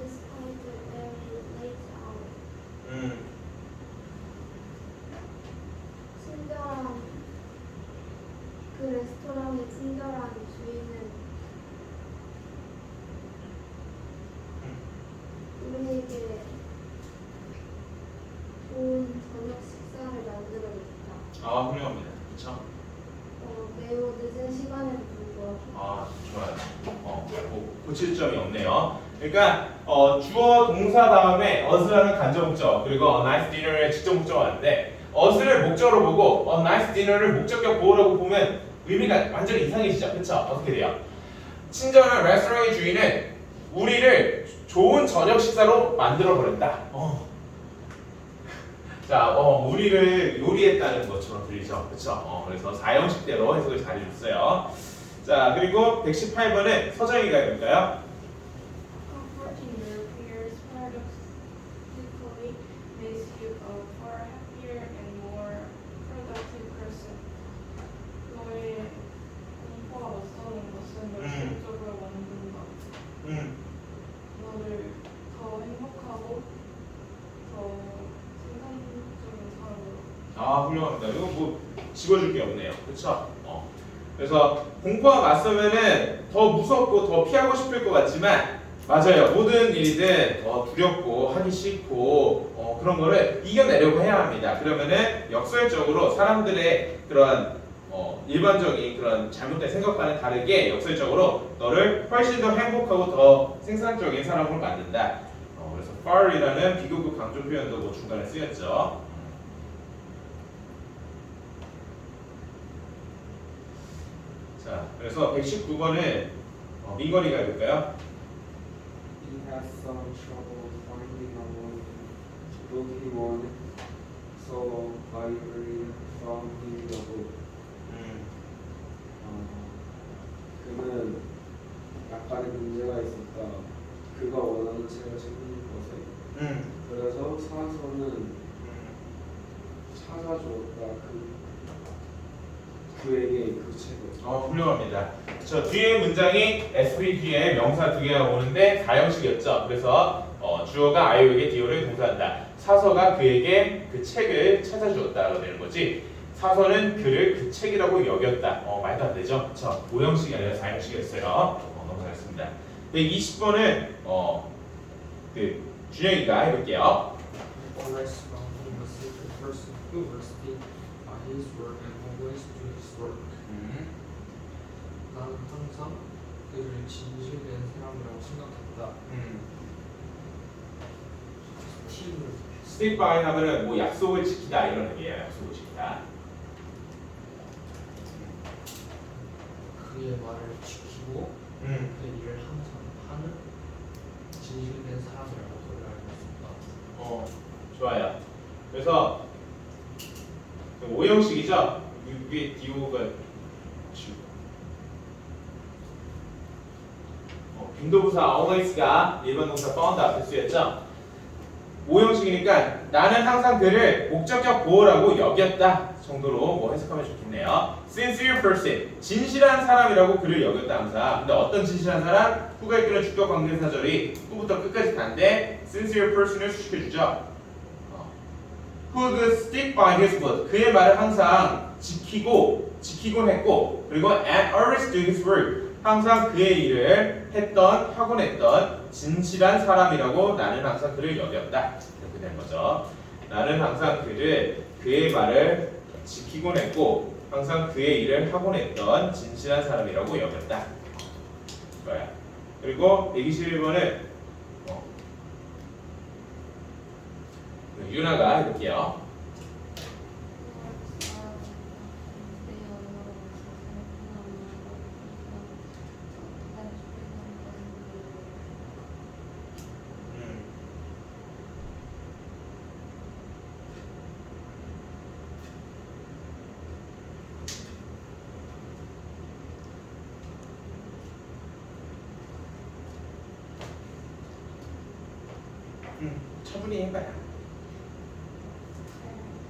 despite the very late hour. 친절한 그 레스토랑의 친절한 주인은 우리에게 좋은 저녁 식사를 만들어줬다. 훌륭합니다. 그쵸? 매우 늦은 시간에도 불구하고. 좋아요. 뭐 고칠 점이 없네요. 그러니까 주어 동사 다음에 us라는 간접 목적 그리고 a nice dinner의 직접 목적어가 왔는데 us를 목적어로 보고 a nice dinner를 목적격 보호라고 보면 의미가 완전히 이상해지죠. 그쵸? 어떻게 돼요? 친절한 레스토랑의 주인은 우리를 좋은 저녁 식사로 만들어 버린다. 자, 우리를 요리했다는 것처럼 들리죠. 그쵸? 그래서 4형식대로 해석을 잘 해줬어요. 자, 그리고 118번은 서정이가 해볼까요? Comforting your peers paradoxically makes you a far happier 훌륭합니다. 이거 뭐 집어줄 게 없네요. 그렇죠? 그래서 공포와 맞서면은 더 무섭고 더 피하고 싶을 것 같지만 맞아요. 모든 일이든 더 두렵고 하기 싫고 그런 거를 이겨내려고 해야 합니다. 그러면은 역설적으로 사람들의 그런 일반적인 그런 잘못된 생각과는 다르게 역설적으로 너를 훨씬 더 행복하고 더 생산적인 사람으로 만든다. 그래서 far이라는 비교급 강조 표현도 뭐 중간에 쓰였죠. 자, 그래서 119번은 민건이가 해볼까요? He has some trouble finding a woman, though he won, so Byron found him the book. 그는 약간의 문제가 있었다. 그가 원하는 책을 챙길 것에. 그래서 사서는 찾아주었다. 그에게 그 책을. 훌륭합니다. 저 뒤에 문장이 SP 뒤에 명사 두 개가 오는데 가형식이었죠. 그래서 주어가 아이에게 디오를 동사한다. 사서가 그에게 그 책을 찾아주었다라고 되는 거지. 사서는 그를 그 책이라고 여겼다. 말도 안 되죠. 그쵸? 5형식이 아니라 4형식이었어요. 너무 잘했습니다. 120번은 그 준영이가 해볼게요. Always found him a secret person who was stick by his work and always do his work. 나는 항상 그를 진실된 사람이라고 생각했다. stick by 하면은 뭐 약속을 지키다 이런 의미예요. 약속을 지키다. 그의 말을 지키고 그 일을 항상 하는 진실된 사람이라고 그를 알고 있습니다. 좋아요. 그래서 5형식이죠. 위에 디오가 빈도부사 always가 일반 동사 found 앞에 쓰였죠. 5형식이니까 나는 항상 그를 목적격 보호라고 여겼다 정도로 뭐 해석하면 좋겠네요. Sincere person, 진실한 사람이라고 그를 여겼다 항상. 근데 어떤 진실한 사람? 후가 이끄는 주격 관계사절이 후부터 끝까지 단데 sincere person을 수식해주죠. Who would stick by his word, 그의 말을 항상 지키곤 했고 그리고 and always do his work, 항상 그의 일을 하곤 했던 진실한 사람이라고 나는 항상 그를 여겼다. 이렇게 되는 거죠. 나는 항상 그의 말을 지키곤 했고 항상 그의 일을 하곤 했던 진실한 사람이라고 여겼다. 좋아요. 그리고 121번은 유나가 해볼게요. 차분히 해봐요.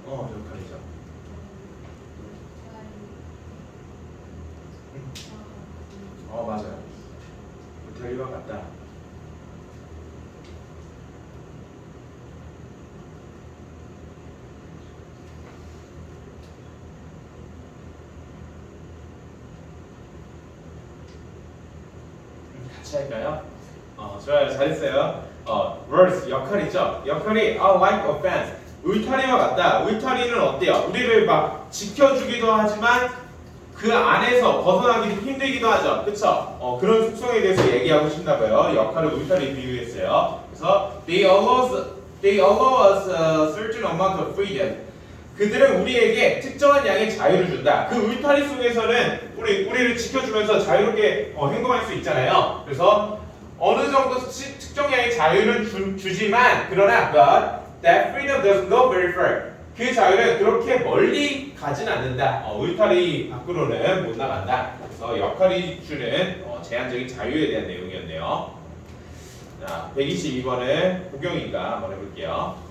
역할이죠. 맞아요. 대리와 같다. 같이 할까요? 좋아요. 잘했어요. verse 역할이죠. 역할이 like offense. 울타리와 같다. 울타리는 어때요? 우리를 막 지켜주기도 하지만 그 안에서 벗어나기도 힘들기도 하죠. 그쵸? 그런 속성에 대해서 얘기하고 싶나 봐요. 역할을 울타리 비유했어요. 그래서 they allow us a certain amount of freedom. 그들은 우리에게 특정한 양의 자유를 준다. 그 울타리 속에서는 우리를 지켜주면서 자유롭게 행동할 수 있잖아요. 그래서 어느 정도 특정 양의 자유는 주지만 그러나 that freedom doesn't go very far. 그 자유는 그렇게 멀리 가진 않는다. 울타리 밖으로는 못 나간다. 그래서 역할이 주는 제한적인 자유에 대한 내용이었네요. 자, 122번은 고경이가 한번 해볼게요.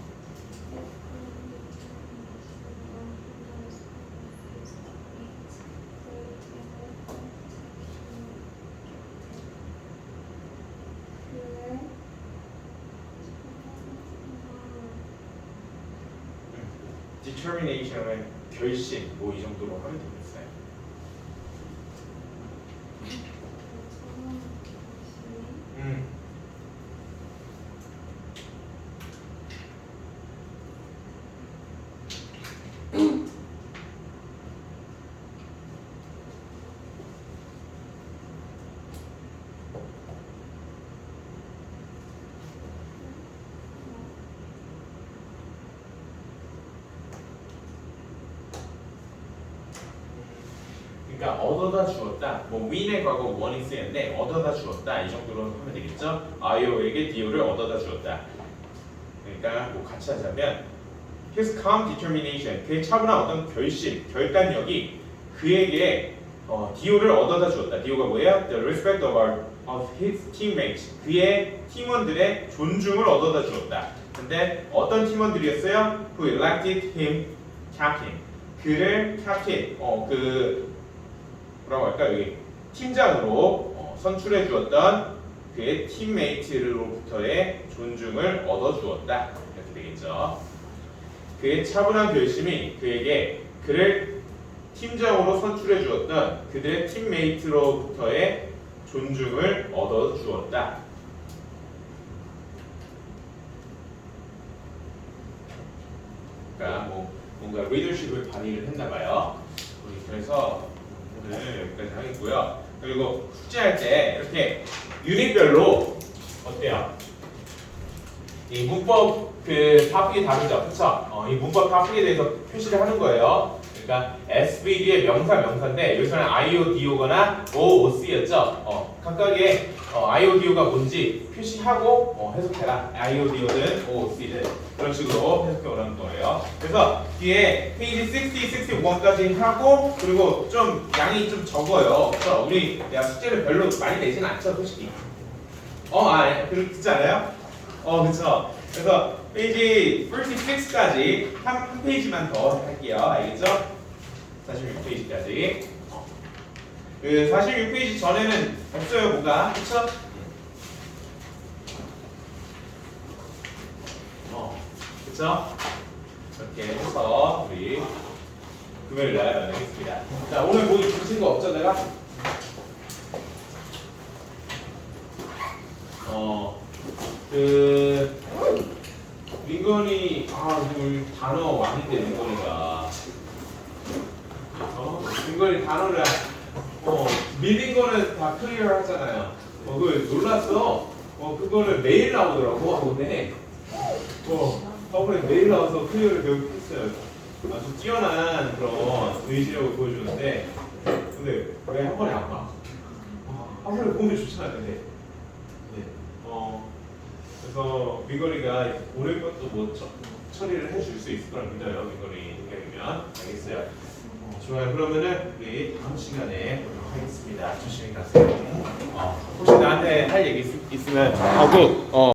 determination은 결심 뭐 이 정도로 하면 되겠어요. 그러니까 얻어다 주었다. 뭐 win의 과거 원이 쓰였는데 얻어다 주었다 이 정도로 하면 되겠죠. 아이오에게 디오를 얻어다 주었다. 그러니까 뭐 같이 하자면 his calm determination 그의 차분한 어떤 결심, 결단력이 그에게 디오를 얻어다 주었다. 디오가 뭐예요? The respect of his teammates 그의 팀원들의 존중을 얻어다 주었다. 근데 어떤 팀원들이었어요? Who elected him captain 그를 캡틴 뭐라고 할까 여기 팀장으로 선출해 주었던 그의 팀메이트로부터의 존중을 얻어 주었다 이렇게 되겠죠. 그의 차분한 결심이 그에게 그를 팀장으로 선출해 주었던 그들의 팀메이트로부터의 존중을 얻어 주었다. 그러니까 뭐 뭔가 리더십을 발휘를 했나 봐요. 우리 그래서 오늘 여기까지 하겠고요. 그리고 숙제할 때 이렇게 유닛별로 어때요? 이 문법 그 파악이 다르죠, 그렇죠? 이 문법 파악에 대해서 표시를 하는 거예요. 그러니까 SVD의 명사인데 여기서는 IODO거나 OOC였죠. 각각의 IODO가 뭔지 표시하고 해석해라. IODO든 OOC든 그런 식으로 해석해 오라는 거예요. 그래서 뒤에 페이지 60, 61까지 하고 그리고 좀 양이 좀 적어요. 그래서 우리 내가 숙제를 별로 많이 내진 않죠, 솔직히. 그렇지 않아요? 그렇죠. 그래서 페이지 46까지 한 페이지만 더 할게요. 알겠죠? 46페이지까지. 그 46페이지 전에는 없어요, 뭐가. 그쵸? 그쵸? 이렇게 해서 우리 금요일날 만나겠습니다. 자, 오늘 뭐 주신 거 없죠, 내가? 링건이 오늘 단어 왕인데 링건이가 링건이 단어를 밀린 거는 다 클리어 하잖아요. 그걸 놀랐어. 그거를 매일 나오더라고. 근데 저번에 매일 나와서 클리어를 결국 했어요. 아주 뛰어난 그런 의지력을 보여주는데 근데 왜 한 번에 안 봐? 한 번에 보면 좋잖아요. 근데 그래서 민건이가 오늘 것도 뭐 처리를 해줄 수 있을 거라 믿어요. 민건이 생각이면. 알겠어요. 좋아요. 그러면은 우리 다음 시간에 보도록 하겠습니다. 조심히 가세요. 혹시 나한테 할 얘기 있으면 하고